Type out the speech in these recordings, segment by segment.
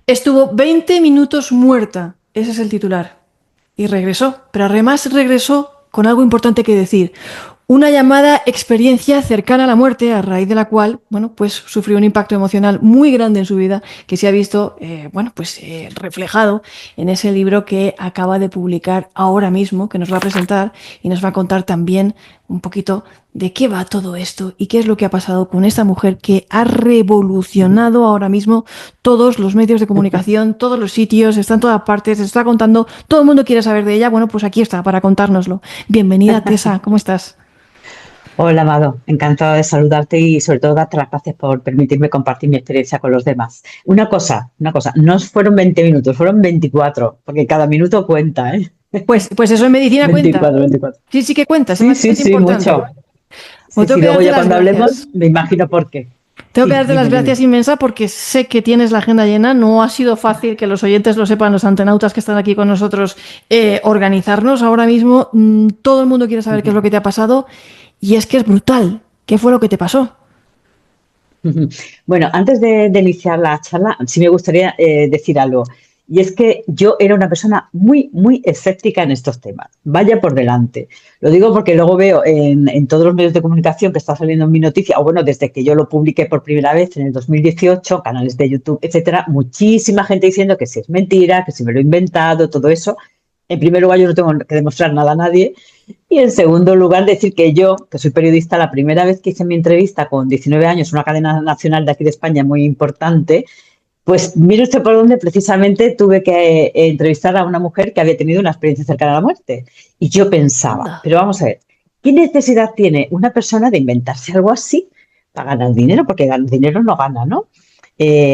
Estuvo 20 minutos muerta, ese es el titular. Y regresó, pero además regresó con algo importante que decir. Una llamada experiencia cercana a la muerte, a raíz de la cual, bueno, pues sufrió un impacto emocional muy grande en su vida, que se ha visto, bueno, pues reflejado en ese libro que acaba de publicar ahora mismo, que nos va a presentar y nos va a contar también un poquito de qué va todo esto y qué es lo que ha pasado con esta mujer que ha revolucionado ahora mismo todos los medios de comunicación, todos los sitios, está en todas partes, se está contando, todo el mundo quiere saber de ella. Bueno, pues aquí está para contárnoslo. Bienvenida, Tessa, ¿cómo estás? Hola, Amado. Encantado de saludarte y sobre todo darte las gracias por permitirme compartir mi experiencia con los demás. Una cosa, no fueron 20 minutos, fueron 24, porque cada minuto cuenta, ¿eh? Pues eso en medicina cuenta. 24, 24. Sí, sí que cuenta, es Sí, sí, sumamente sí, importante. mucho. Bueno, Sí, tengo sí, que luego darte ya las cuando hablemos gracias. me imagino por qué. Tengo que Sí, darte las dime, gracias dime. inmensa porque sé que tienes la agenda llena. No ha sido fácil que los oyentes lo sepan, los antenautas que están aquí con nosotros, organizarnos. Ahora mismo todo el mundo quiere saber qué es lo que te ha pasado y es que es brutal. ¿Qué fue lo que te pasó? Bueno, antes de iniciar la charla, sí me gustaría decir algo. Y es que yo era una persona muy, muy escéptica en estos temas. Vaya por delante. Lo digo porque luego veo en todos los medios de comunicación que está saliendo en mi noticia, o bueno, desde que yo lo publiqué por primera vez en el 2018, canales de YouTube, etcétera, muchísima gente diciendo que si es mentira, que si me lo he inventado, todo eso. En primer lugar, yo no tengo que demostrar nada a nadie. Y en segundo lugar, decir que yo, que soy periodista, la primera vez que hice mi entrevista con 19 años, una cadena nacional de aquí de España muy importante, pues mire usted por dónde precisamente tuve que entrevistar a una mujer que había tenido una experiencia cercana a la muerte. Y yo pensaba, Anda. pero vamos a ver, ¿qué necesidad tiene una persona de inventarse algo así para ganar dinero? Porque ganar dinero no gana, ¿no?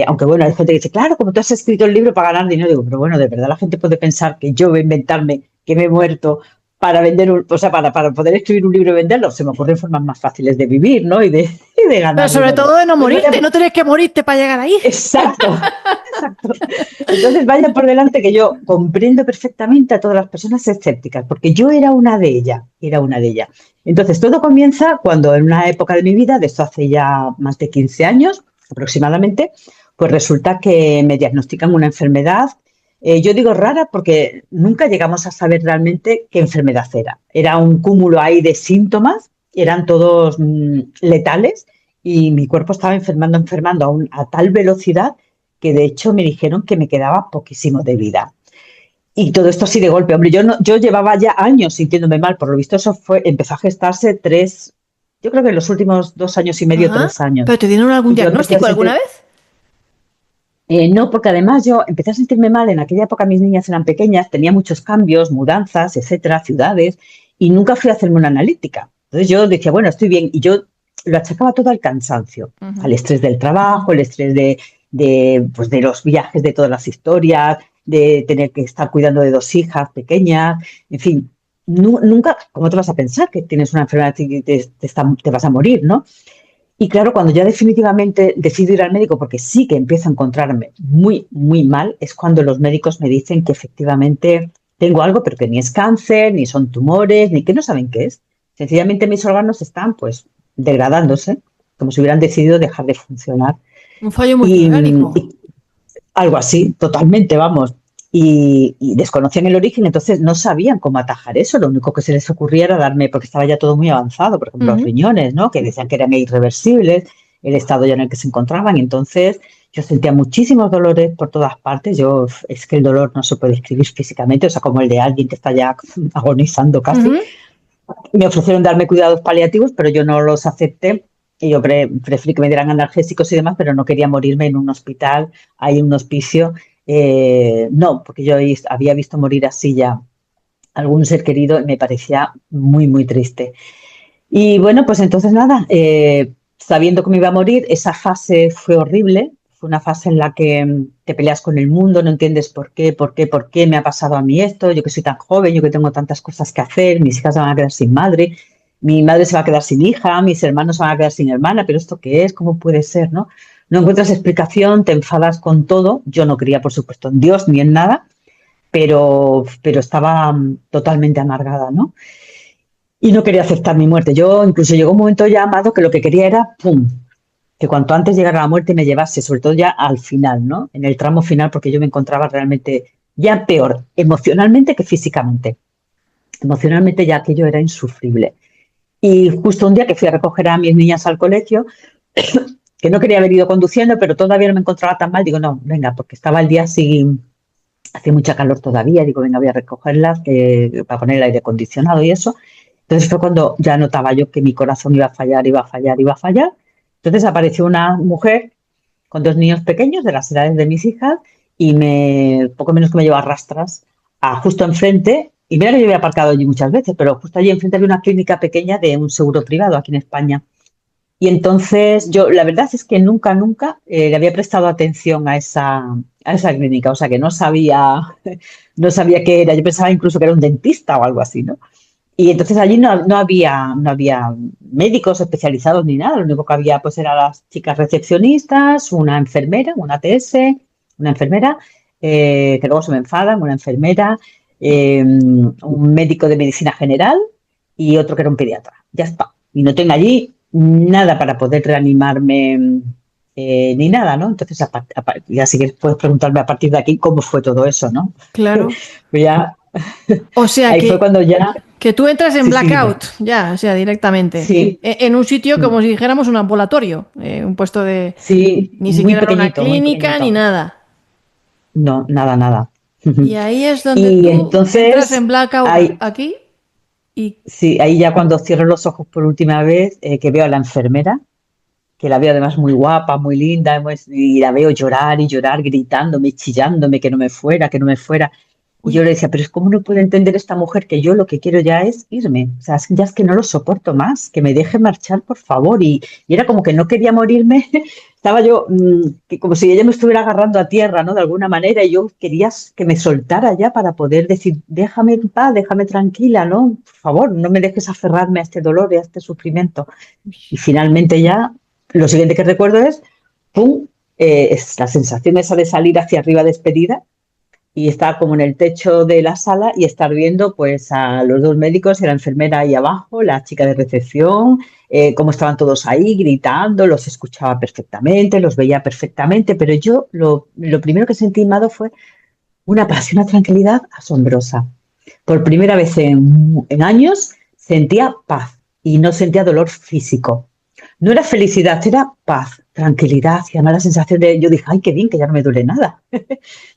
Aunque bueno, hay gente que dice, claro, como tú has escrito el libro para ganar dinero, digo, pero bueno, de verdad la gente puede pensar que yo voy a inventarme que me he muerto para vender o sea, para poder escribir un libro y venderlo. Se me ocurren formas más fáciles de vivir, ¿no? Y de Pero ganar sobre dinero. todo de no Pues morirte, vaya, no tenés que morirte para llegar ahí. exacto, exacto. Entonces vaya por delante que yo comprendo perfectamente a todas las personas escépticas, porque yo era una de ellas, era una de ellas. Entonces todo comienza cuando en una época de mi vida, de esto hace ya más de 15 años aproximadamente, pues resulta que me diagnostican una enfermedad. Yo digo rara porque nunca llegamos a saber realmente qué enfermedad era. Era un cúmulo ahí de síntomas, eran todos letales y mi cuerpo estaba enfermando a tal velocidad que de hecho me dijeron que me quedaba poquísimo de vida. Y todo esto así de golpe. Hombre, yo, no, yo llevaba ya años sintiéndome mal, por lo visto eso empezó a gestarse yo creo que en los últimos 2 años y medio, Ajá. 3 años. ¿Pero te dieron algún Y yo empecé a diagnóstico alguna sentir, vez? no, porque además yo empecé a sentirme mal, en aquella época mis niñas eran pequeñas, tenía muchos cambios, mudanzas, etcétera, ciudades, y nunca fui a hacerme una analítica. Entonces yo decía, bueno, estoy bien, y yo lo achacaba todo al cansancio, Ujú. al estrés del trabajo, el estrés pues de los viajes, de todas las historias, de tener que estar cuidando de 2 hijas pequeñas, en fin, nunca, ¿cómo te vas a pensar que tienes una enfermedad y te vas a morir, ¿no? Y claro, cuando ya definitivamente decido ir al médico, porque sí que empiezo a encontrarme muy, muy mal, es cuando los médicos me dicen que efectivamente tengo algo, pero que ni es cáncer, ni son tumores, ni que no saben qué es. Sencillamente mis órganos están pues degradándose, como si hubieran decidido dejar de funcionar. Un fallo Y, multiorgánico. y algo así, totalmente, vamos. Y desconocían el origen, entonces no sabían cómo atajar eso. Lo único que se les ocurría era darme, porque estaba ya todo muy avanzado, por ejemplo, los Ujú. riñones, ¿no? Que decían que eran irreversibles, el estado ya en el que se encontraban. Entonces yo sentía muchísimos dolores por todas partes. Es que el dolor no se puede describir físicamente, o sea, como el de alguien que está ya agonizando casi. Ujú. Me ofrecieron darme cuidados paliativos, pero yo no los acepté. Y yo preferí que me dieran analgésicos y demás, pero no quería morirme en un hospital, hay un hospicio. No, porque yo había visto morir así ya algún ser querido y me parecía muy, muy triste. Y bueno, pues entonces nada, sabiendo que me iba a morir, esa fase fue horrible. Fue una fase en la que te peleas con el mundo, no entiendes por qué me ha pasado a mí esto, yo que soy tan joven, yo que tengo tantas cosas que hacer, mis hijas se van a quedar sin madre, mi madre se va a quedar sin hija, mis hermanos se van a quedar sin hermana, pero ¿esto qué es? ¿Cómo puede ser? ¿No? No encuentras explicación, te enfadas con todo. Yo no creía, por supuesto, en Dios ni en nada, pero estaba totalmente amargada, ¿no? Y no quería aceptar mi muerte. Yo incluso llegó un momento ya, Amado, que lo que quería era, ¡pum!, que cuanto antes llegara la muerte me llevase, sobre todo ya al final, ¿no? En el tramo final, porque yo me encontraba realmente ya peor emocionalmente que físicamente. Emocionalmente ya aquello era insufrible. Y justo un día que fui a recoger a mis niñas al colegio, que no quería haber ido conduciendo, pero todavía no me encontraba tan mal, digo, no, venga, porque estaba el día así, hacía mucha calor todavía, digo, venga, voy a recogerlas para poner el aire acondicionado y eso. Entonces fue cuando ya notaba yo que mi corazón iba a fallar, iba a fallar, iba a fallar. Entonces apareció una mujer con dos niños pequeños de las edades de mis hijas y poco menos que me lleva a rastras a justo enfrente. Y mira que yo había aparcado allí muchas veces, pero justo allí enfrente había una clínica pequeña de un seguro privado aquí en España. Y entonces yo, la verdad es que nunca le había prestado atención a esa clínica, o sea que no sabía, no sabía qué era. Yo pensaba incluso que era un dentista o algo así, ¿no? Y entonces allí no había médicos especializados ni nada, lo único que había pues eran las chicas recepcionistas, una enfermera, una TS, una enfermera, que luego se me enfadan, una enfermera, un médico de medicina general y otro que era un pediatra. Ya está. Y no tengo allí nada para poder reanimarme ni nada, ¿no? Entonces, ya si quieres puedes preguntarme a partir de aquí cómo fue todo eso, ¿no? Claro. Pues ya, O sea ahí fue cuando ya... que tú entras en Sí, sí, blackout, ya, o sea, directamente. sí, En un sitio como si dijéramos un ambulatorio, un puesto de... sí, Ni muy siquiera era una pequeñito, muy clínica ni pequeñito. nada. No, nada, nada. Y ahí es donde Y tú entras en entonces, blackout ahí, aquí y... sí, ahí ya cuando cierro los ojos por última vez, que veo a la enfermera, que la veo además muy guapa, muy linda, y la veo llorar y llorar, gritándome, chillándome, que no me fuera, que no me fuera. Y yo Uy, le decía, pero es cómo no puede entender esta mujer que yo lo que quiero ya es irme. O sea, ya es que no lo soporto más, que me deje marchar, por favor. Y era como que no quería morirme. Estaba yo, que como si ella me estuviera agarrando a tierra, ¿no? De alguna manera, y yo quería que me soltara ya para poder decir, déjame en paz, déjame tranquila, ¿no? Por favor, no me dejes aferrarme a este dolor y a este sufrimiento. Y finalmente ya, lo siguiente que recuerdo es, ¡pum! Es la sensación esa de salir hacia arriba despedida y estar como en el techo de la sala y estar viendo pues a los dos médicos y a la enfermera ahí abajo, la chica de recepción, cómo estaban todos ahí gritando, los escuchaba perfectamente, los veía perfectamente, pero yo lo primero que sentí, Mado, fue una paz y una tranquilidad asombrosa. Por primera vez en años sentía paz y no sentía dolor físico. No era felicidad, era paz, tranquilidad y además la sensación de, yo dije, ay, qué bien, que ya no me duele nada.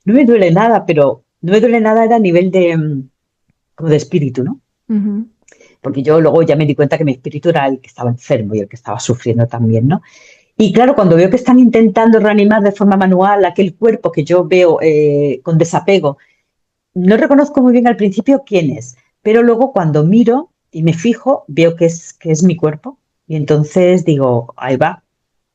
No me duele nada, pero no me duele nada era a nivel de, como de espíritu, ¿no? ujú. Porque yo luego ya me di cuenta que mi espíritu era el que estaba enfermo y el que estaba sufriendo también, ¿no? Y claro, cuando veo que están intentando reanimar de forma manual aquel cuerpo que yo veo con desapego, no reconozco muy bien al principio quién es, pero luego cuando miro y me fijo, veo que es mi cuerpo. Y entonces digo, ahí va,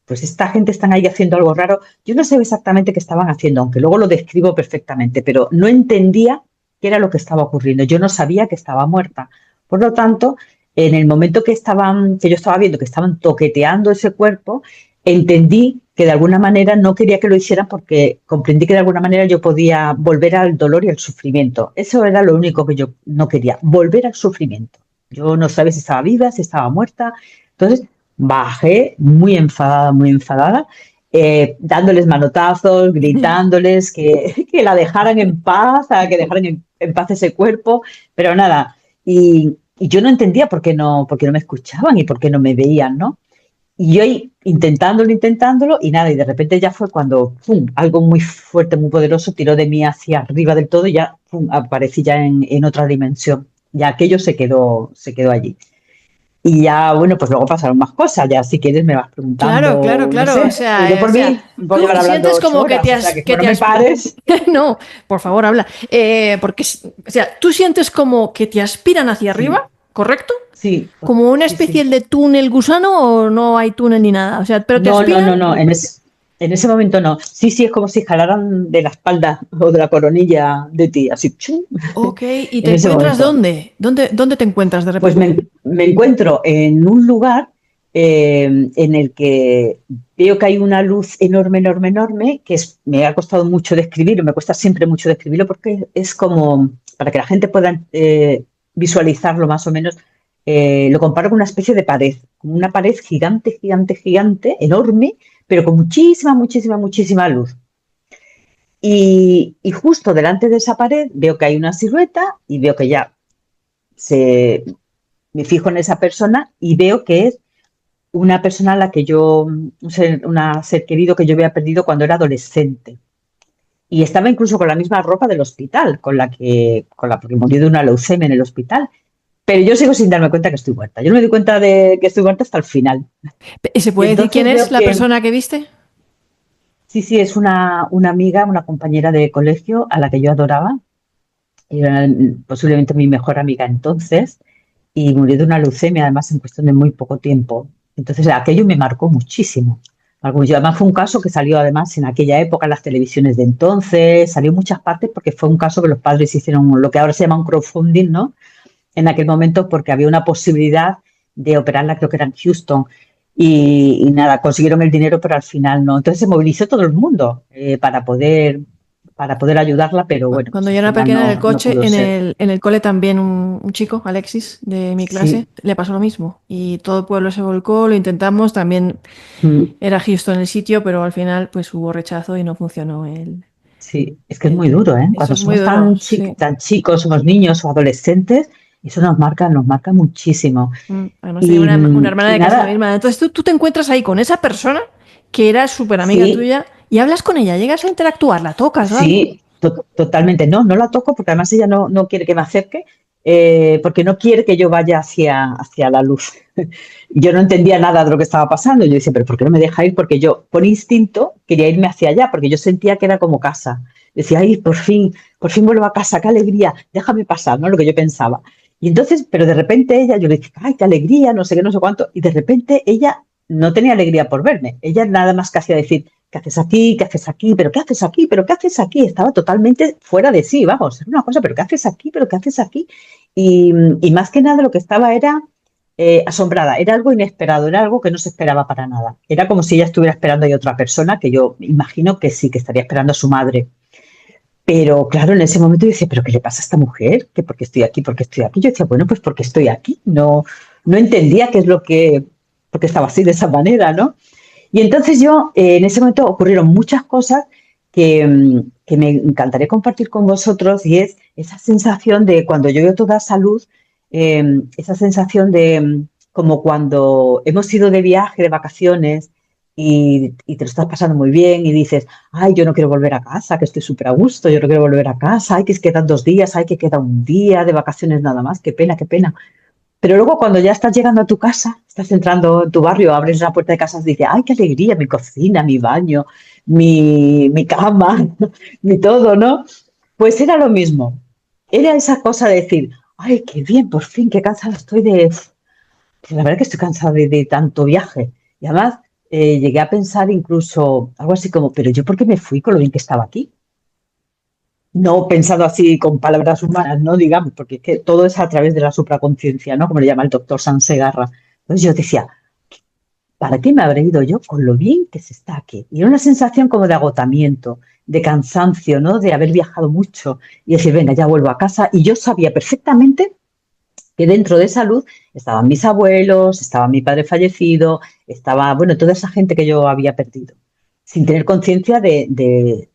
pues esta gente están ahí haciendo algo raro. Yo no sé exactamente qué estaban haciendo, aunque luego lo describo perfectamente, pero no entendía qué era lo que estaba ocurriendo. Yo no sabía que estaba muerta. Por lo tanto, en el momento que yo estaba viendo que estaban toqueteando ese cuerpo, entendí que de alguna manera no quería que lo hicieran porque comprendí que de alguna manera yo podía volver al dolor y al sufrimiento. Eso era lo único que yo no quería, volver al sufrimiento. Yo no sabía si estaba viva, si estaba muerta. Entonces, bajé muy enfadada, dándoles manotazos, gritándoles que la dejaran en paz, que dejaran en paz ese cuerpo, pero nada. Y yo no entendía por qué no me escuchaban y por qué no me veían, ¿no? Y yo ahí intentándolo, y nada, y de repente ya fue cuando ¡pum! Algo muy fuerte, muy poderoso tiró de mí hacia arriba del todo y ya ¡pum! Aparecí ya en otra dimensión. Ya aquello se quedó allí. Y ya, bueno, pues luego pasaron más cosas. Ya si quieres me vas Claro, claro, preguntando, no claro. sé, que yo O por sea, mí puedo tú llevar hablando sientes ocho como que horas, o sea que como que no te me has... pares, No, por favor, habla. Porque, o sea, tú sientes como que te aspiran hacia arriba, sí, ¿correcto? sí, Como una sí, especie sí. de túnel gusano o no hay túnel ni nada. O sea, pero te No, no, aspiran. no, no, en ese momento no. Sí, sí, es como si jalaran de la espalda o de la coronilla de ti, así, ¡chum! Ok, ¿y te En ese encuentras momento. dónde? ¿Dónde te encuentras de Pues repente? me encuentro en un lugar en el que veo que hay una luz enorme, enorme, enorme, me ha costado mucho describirlo, me cuesta siempre mucho describirlo porque es como, para que la gente pueda visualizarlo más o menos, lo comparo con una especie de pared, como una pared gigante, gigante, gigante, enorme, pero con muchísima, muchísima, muchísima luz. Y justo delante de esa pared veo que hay una silueta y veo que ya se, me fijo en esa persona y veo que es una persona a la que yo, una ser querido que yo había perdido cuando era adolescente. Y estaba incluso con la misma ropa del hospital, porque murió de una leucemia en el hospital. Pero yo sigo sin darme cuenta que estoy muerta. Yo no me di cuenta de que estoy muerta hasta el final. ¿Y se Y puede decir quién entonces es veo la que persona que viste? sí, sí, es una amiga, una compañera de colegio a la que yo adoraba. Era posiblemente mi mejor amiga entonces. Y murió de una leucemia, además, en cuestión de muy poco tiempo. Entonces, aquello me marcó muchísimo. Además, fue un caso que salió, además, en aquella época en las televisiones de entonces, salió en muchas partes porque fue un caso que los padres hicieron lo que ahora se llama un crowdfunding, ¿no? En aquel momento, porque había una posibilidad de operarla, creo que era en Houston. Y nada, consiguieron el dinero, pero al final no. Entonces se movilizó todo el mundo para poder ayudarla, pero bueno, pues Cuando al yo era final pequeña en el no coche, pudo ser. en el cole también un chico, Alexis, de mi clase, Sí. le pasó lo mismo. Y todo el pueblo se volcó, lo intentamos, también Mm. era Houston el sitio, pero al final pues hubo rechazo y no funcionó Sí, es que es muy duro, ¿eh? Eso Cuando es muy somos duro, sí. tan chicos, somos niños o adolescentes, eso nos marca muchísimo. Además tenía Y, una hermana y de casi la nada, misma. Entonces tú te encuentras ahí con esa persona que era súper amiga sí, tuya y hablas con ella, llegas a interactuar, la tocas o algo. sí, totalmente. No, no la toco porque además ella no quiere que me acerque, porque no quiere que yo vaya hacia la luz. Yo no entendía nada de lo que estaba pasando. Yo decía, pero ¿por qué no me deja ir? Porque yo, por instinto, quería irme hacia allá, porque yo sentía que era como casa. Decía, ay, por fin vuelvo a casa, qué alegría, déjame pasar, ¿no? Lo que yo pensaba. Y entonces, pero de repente ella, yo le decía, ay, qué alegría, no sé qué, no sé cuánto. Y de repente ella no tenía alegría por verme. Ella nada más que hacía decir, ¿qué haces aquí? ¿Qué haces aquí? ¿Pero qué haces aquí? ¿Pero qué haces aquí? Estaba totalmente fuera de sí, vamos, era una cosa, ¿pero qué haces aquí? ¿Pero qué haces aquí? Y, y más que nada lo que estaba era asombrada, era algo inesperado, era algo que no se esperaba para nada. Era como si ella estuviera esperando a otra persona, que yo imagino que sí, que estaría esperando a su madre. Pero claro, en ese momento yo decía, ¿pero qué le pasa a esta mujer? ¿Que por qué estoy aquí? ¿Por qué estoy aquí? Yo decía, bueno, pues porque estoy aquí. No entendía qué es lo que, porque estaba así de esa manera, ¿no? Y entonces yo, en ese momento ocurrieron muchas cosas que me encantaría compartir con vosotros y es esa sensación de cuando yo veo toda salud, esa sensación de como cuando hemos ido de viaje, de vacaciones y te lo estás pasando muy bien y dices, ay, yo no quiero volver a casa, que estoy súper a gusto, yo no quiero volver a casa, ay, que quedan 2 días, ay, que queda un día de vacaciones nada más, qué pena, qué pena. Pero luego cuando ya estás llegando a tu casa, estás entrando en tu barrio, abres la puerta de casa y dices, ay, qué alegría, mi cocina, mi baño, mi cama, mi todo, ¿no? Pues era lo mismo. Era esa cosa de decir, ay, qué bien, por fin, qué cansada estoy de... La verdad que estoy cansada de tanto viaje. Y además llegué a pensar incluso algo así como, pero yo por qué me fui con lo bien que estaba aquí. No pensado así con palabras humanas, ¿no? Digamos, porque es que todo es a través de la supraconciencia, ¿no? Como le llama el doctor Sansegarra. Entonces yo decía, ¿para qué me habré ido yo con lo bien que se está aquí? Y era una sensación como de agotamiento, de cansancio, ¿no? De haber viajado mucho y decir, venga, ya vuelvo a casa. Y yo sabía perfectamente que dentro de salud estaban mis abuelos, estaba mi padre fallecido, estaba, bueno, toda esa gente que yo había perdido, sin tener conciencia de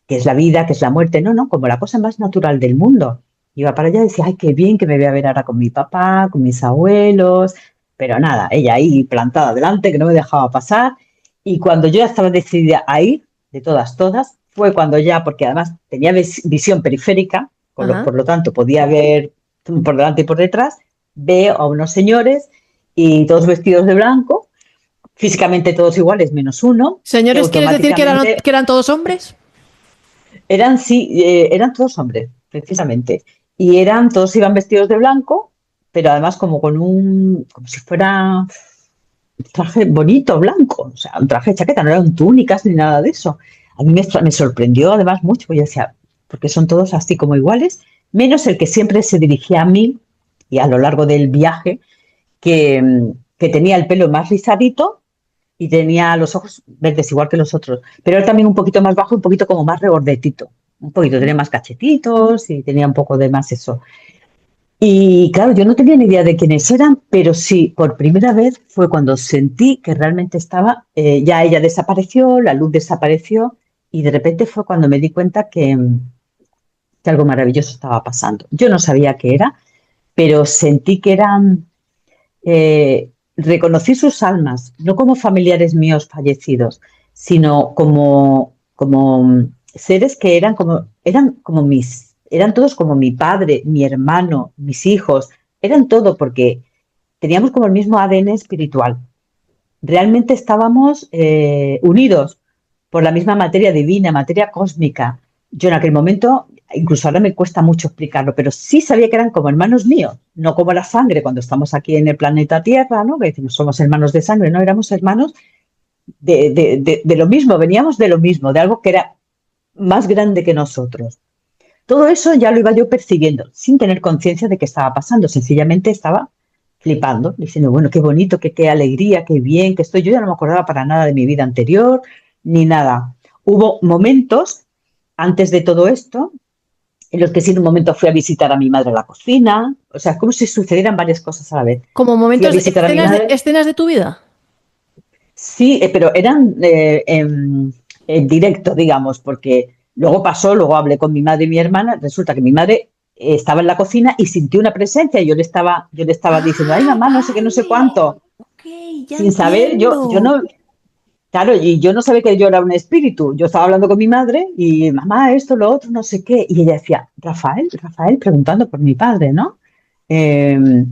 qué es la vida, qué es la muerte, no, como la cosa más natural del mundo. Iba para allá y decía, ay, qué bien que me voy a ver ahora con mi papá, con mis abuelos, pero nada, ella ahí plantada delante, que no me dejaba pasar. Y cuando yo ya estaba decidida a ir, de todas, fue cuando ya, porque además tenía visión periférica, Ajá. por lo tanto podía ver por delante y por detrás, veo a unos señores y todos vestidos de blanco, físicamente todos iguales menos uno, que Señores, ¿quieres decir que automáticamente eran todos hombres? eran todos hombres, precisamente. Y eran, todos iban vestidos de blanco, pero además como si fuera un traje bonito, blanco, o sea, un traje de chaqueta, no eran túnicas ni nada de eso. A mí me sorprendió además mucho, porque yo decía, porque son todos así como iguales, menos el que siempre se dirigía a mí y a lo largo del viaje, que tenía el pelo más rizadito y tenía los ojos verdes igual que los otros, pero él también un poquito más bajo, un poquito como más regordetito, un poquito, tenía más cachetitos y tenía un poco de más eso. Y claro, yo no tenía ni idea de quiénes eran, pero sí, por primera vez fue cuando sentí que realmente estaba, ya ella desapareció, la luz desapareció, y de repente fue cuando me di cuenta que algo maravilloso estaba pasando. Yo no sabía qué era, pero sentí que eran, reconocí sus almas, no como familiares míos fallecidos, sino como seres que eran como eran todos como mi padre, mi hermano, mis hijos, eran todo porque teníamos como el mismo ADN espiritual. Realmente estábamos unidos por la misma materia divina, materia cósmica. Yo en aquel momento, incluso ahora me cuesta mucho explicarlo, pero sí sabía que eran como hermanos míos, no como la sangre cuando estamos aquí en el planeta Tierra, ¿no? Que decimos somos hermanos de sangre, no, éramos hermanos de lo mismo, veníamos de lo mismo, de algo que era más grande que nosotros. Todo eso ya lo iba yo percibiendo, sin tener conciencia de qué estaba pasando, sencillamente estaba flipando, diciendo, bueno, qué bonito, qué alegría, qué bien que estoy. Yo ya no me acordaba para nada de mi vida anterior, ni nada. Hubo momentos antes de todo esto en los que sí, en un momento fui a visitar a mi madre a la cocina, o sea, como si sucedieran varias cosas a la vez. Como Fui a momentos, visitar a mi madre, escenas de tu vida. sí, pero eran en directo, digamos, porque luego pasó, luego hablé con mi madre y mi hermana, resulta que mi madre estaba en la cocina y sintió una presencia y yo le estaba diciendo, ay Ah, mamá, no sé qué, no sé vale. cuánto, Ok, ya sin saber, yo entiendo. no, claro, y yo no sabía que yo era un espíritu. Yo estaba hablando con mi madre y mamá, esto, lo otro, no sé qué. Y ella decía, Rafael, Rafael, preguntando por mi padre, ¿no? Eh,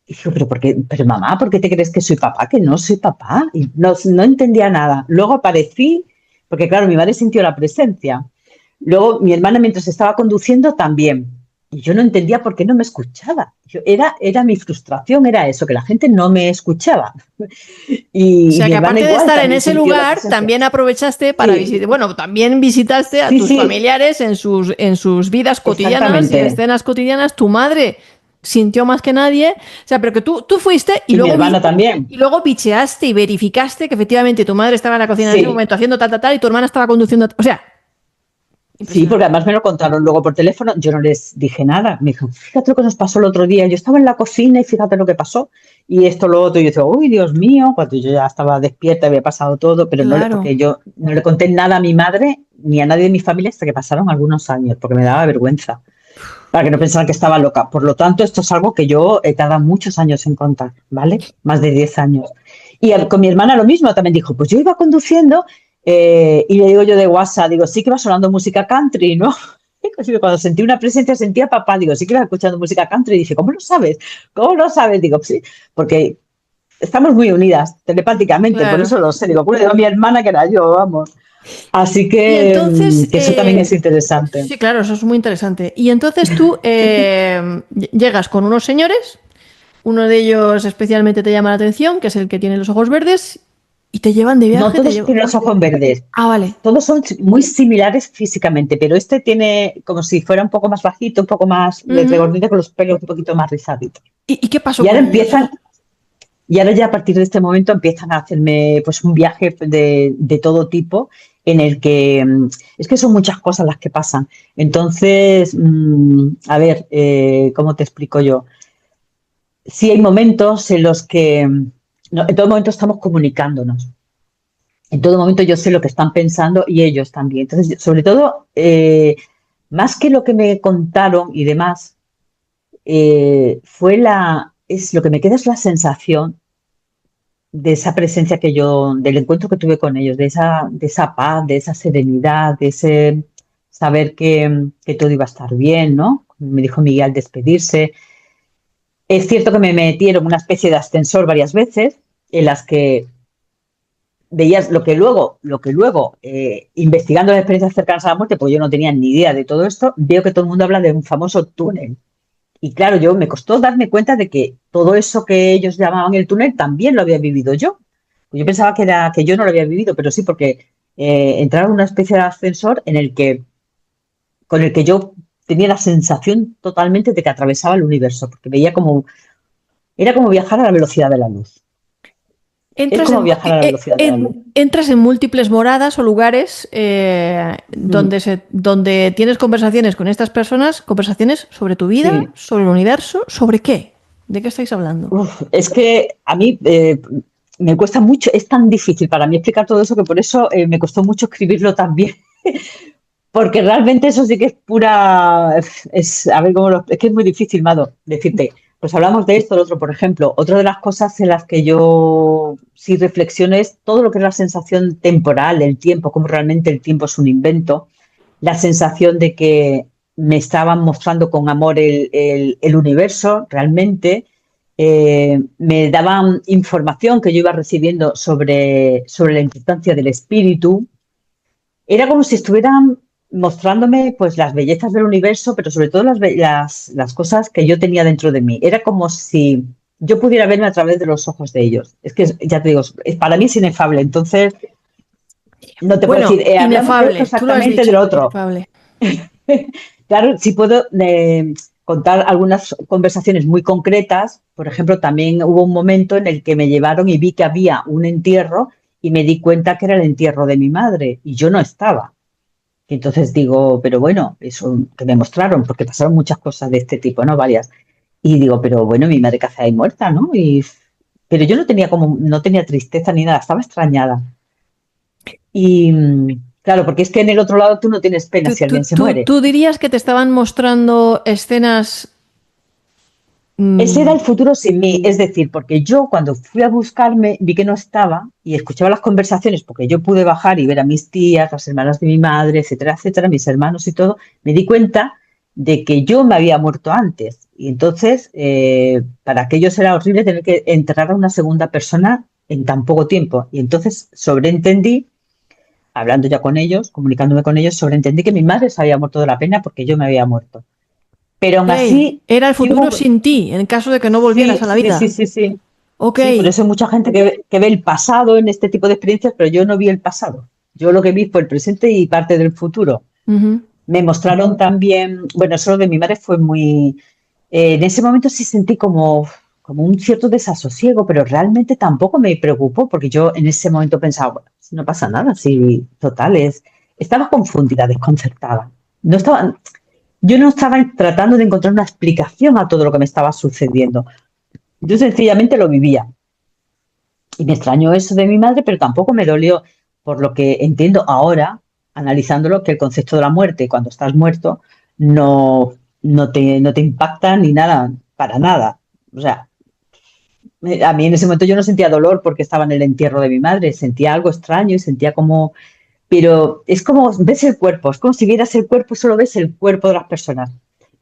y yo, pero, pero mamá, ¿por qué te crees que soy papá? Que no soy papá. Y no entendía nada. Luego aparecí, porque claro, mi madre sintió la presencia. Luego mi hermana mientras estaba conduciendo también. Y yo no entendía por qué no me escuchaba. Era mi frustración, era eso, que la gente no me escuchaba. O Y sea mi que hermana aparte de igual estar en también ese sintió la lugar, presencia. también aprovechaste para Sí, visitar, bueno, también visitaste a sí, tus sí, familiares en sus vidas cotidianas y exactamente. escenas cotidianas. Tu madre sintió más que nadie. O sea, pero que tú fuiste Y mi hermana también. y luego bicheaste y verificaste que efectivamente tu madre estaba en la cocina en ese Sí, momento haciendo tal, tal, tal, y tu hermana estaba conduciendo. O sea, sí, impresionante. porque además me lo contaron luego por teléfono. Yo no les dije nada. Me dijo, fíjate lo que nos pasó el otro día. Yo estaba en la cocina y fíjate lo que pasó. Y esto, lo otro. Y yo decía, uy, Dios mío, cuando yo ya estaba despierta, había pasado todo, pero no le, Claro. porque yo no le conté nada a mi madre ni a nadie de mi familia hasta que pasaron algunos años, porque me daba vergüenza, para que no pensaran que estaba loca. Por lo tanto, esto es algo que yo he tardado muchos años en contar, ¿vale? Más de 10 años. Y con mi hermana lo mismo, también dijo, pues yo iba conduciendo y le digo yo de WhatsApp, digo, sí que va sonando música country, ¿no? Cuando sentí una presencia, sentía a papá, digo, sí que iba escuchando música country, y dice, ¿cómo lo sabes? ¿Cómo lo sabes? Digo, sí, porque estamos muy unidas telepáticamente, por Claro. eso lo sé. Digo, bueno, digo, mi hermana que era yo, vamos. Así Y entonces, que eso también es interesante. sí, claro, eso es muy interesante. Y entonces tú llegas con unos señores, uno de ellos especialmente te llama la atención, que es el que tiene los ojos verdes, y te llevan de No viaje, te todos llevan... tienen los ojos verdes. Ah, vale. Todos son muy similares físicamente, pero este tiene como si fuera un poco más bajito, un poco más de Ujú. regordete con los pelos un poquito más rizaditos. ¿Y qué pasó Y ahora con ellos? empiezan, y ahora ya a partir de este momento empiezan a hacerme pues un viaje de todo tipo en el que es que son muchas cosas las que pasan. Entonces, a ver, ¿cómo te explico yo? Sí hay momentos en los que en todo momento estamos comunicándonos. En todo momento yo sé lo que están pensando y ellos también. Entonces, sobre todo, más que lo que me contaron y demás, es lo que me queda es la sensación de esa presencia del encuentro que tuve con ellos, de esa paz, de esa serenidad, de ese saber que todo iba a estar bien, ¿no? Me dijo Miguel al despedirse. Es cierto que me metieron una especie de ascensor varias veces, en las que veías lo que luego investigando las experiencias cercanas a la muerte, porque yo no tenía ni idea de todo esto, veo que todo el mundo habla de un famoso túnel. Y claro, yo me costó darme cuenta de que todo eso que ellos llamaban el túnel también lo había vivido yo. Yo pensaba que yo no lo había vivido, pero sí, porque entraba en una especie de ascensor con el que yo tenía la sensación totalmente de que atravesaba el universo, porque era como viajar a la velocidad de la luz. Es como viajar a la velocidad de la luz. Entras en múltiples moradas o lugares donde tienes conversaciones con estas personas, conversaciones sobre tu vida, Sí. sobre el universo, ¿sobre qué? ¿De qué estáis hablando? Uf, es que a mí me cuesta mucho, es tan difícil para mí explicar todo eso que por eso me costó mucho escribirlo también. Porque realmente eso sí que es pura, a ver es que es muy difícil, Mado, decirte, pues hablamos de esto, lo otro, por ejemplo, otra de las cosas en las que yo sí reflexiono es todo lo que es la sensación temporal del tiempo, cómo realmente el tiempo es un invento, la sensación de que me estaban mostrando con amor el universo realmente, me daban información que yo iba recibiendo sobre la importancia del espíritu. Era como si estuvieran mostrándome pues las bellezas del universo, pero sobre todo las cosas que yo tenía dentro de mí. Era como si yo pudiera verme a través de los ojos de ellos. Es que, ya te digo, para mí es inefable. Entonces, no te puedo Bueno, decir, hablamos de esto inefable, tú lo has exactamente dicho, del otro. inefable. Claro, sí puedo contar algunas conversaciones muy concretas. Por ejemplo, también hubo un momento en el que me llevaron y vi que había un entierro y me di cuenta que era el entierro de mi madre y yo no estaba. Y entonces digo, pero bueno, eso que me mostraron, porque pasaron muchas cosas de este tipo, ¿no? Varias. Y digo, pero bueno, mi madre que hace ahí muerta, ¿no? Pero yo no tenía tristeza ni nada, estaba extrañada. Y claro, porque es que en el otro lado tú no tienes pena si alguien se muere. ¿Tú dirías que te estaban mostrando escenas? Ese era mm, el futuro sin mí, es decir, porque yo cuando fui a buscarme vi que no estaba y escuchaba las conversaciones, porque yo pude bajar y ver a mis tías, las hermanas de mi madre, etcétera, etcétera, mis hermanos y todo, me di cuenta de que yo me había muerto antes. Y entonces, para aquellos era horrible tener que enterrar a una segunda persona en tan poco tiempo. Y entonces sobreentendí, hablando ya con ellos, comunicándome con ellos, sobreentendí que mi madre se había muerto de la pena porque yo me había muerto. Pero aún ok, así, era el sí futuro hubo, sin ti, en caso de que no volvieras sí, a la sí, sí, vida. sí, sí. Ok. Sí, por eso hay mucha gente que ve el pasado en este tipo de experiencias, pero yo no vi el pasado. Yo lo que vi fue el presente y parte del futuro. Ujú. Me mostraron también, bueno, eso de mi madre fue muy... en ese momento sí sentí como un cierto desasosiego, pero realmente tampoco me preocupó, porque yo en ese momento pensaba, bueno, si no pasa nada, si total es... Estaba confundida, desconcertada. Yo no estaba tratando de encontrar una explicación a todo lo que me estaba sucediendo. Yo sencillamente lo vivía. Y me extrañó eso de mi madre, pero tampoco me dolió, por lo que entiendo ahora, analizándolo, que el concepto de la muerte, cuando estás muerto, no te impacta ni nada, para nada. O sea, a mí en ese momento yo no sentía dolor porque estaba en el entierro de mi madre, sentía algo extraño y sentía como... Pero es como ves el cuerpo, es como si vieras el cuerpo y solo ves el cuerpo de las personas,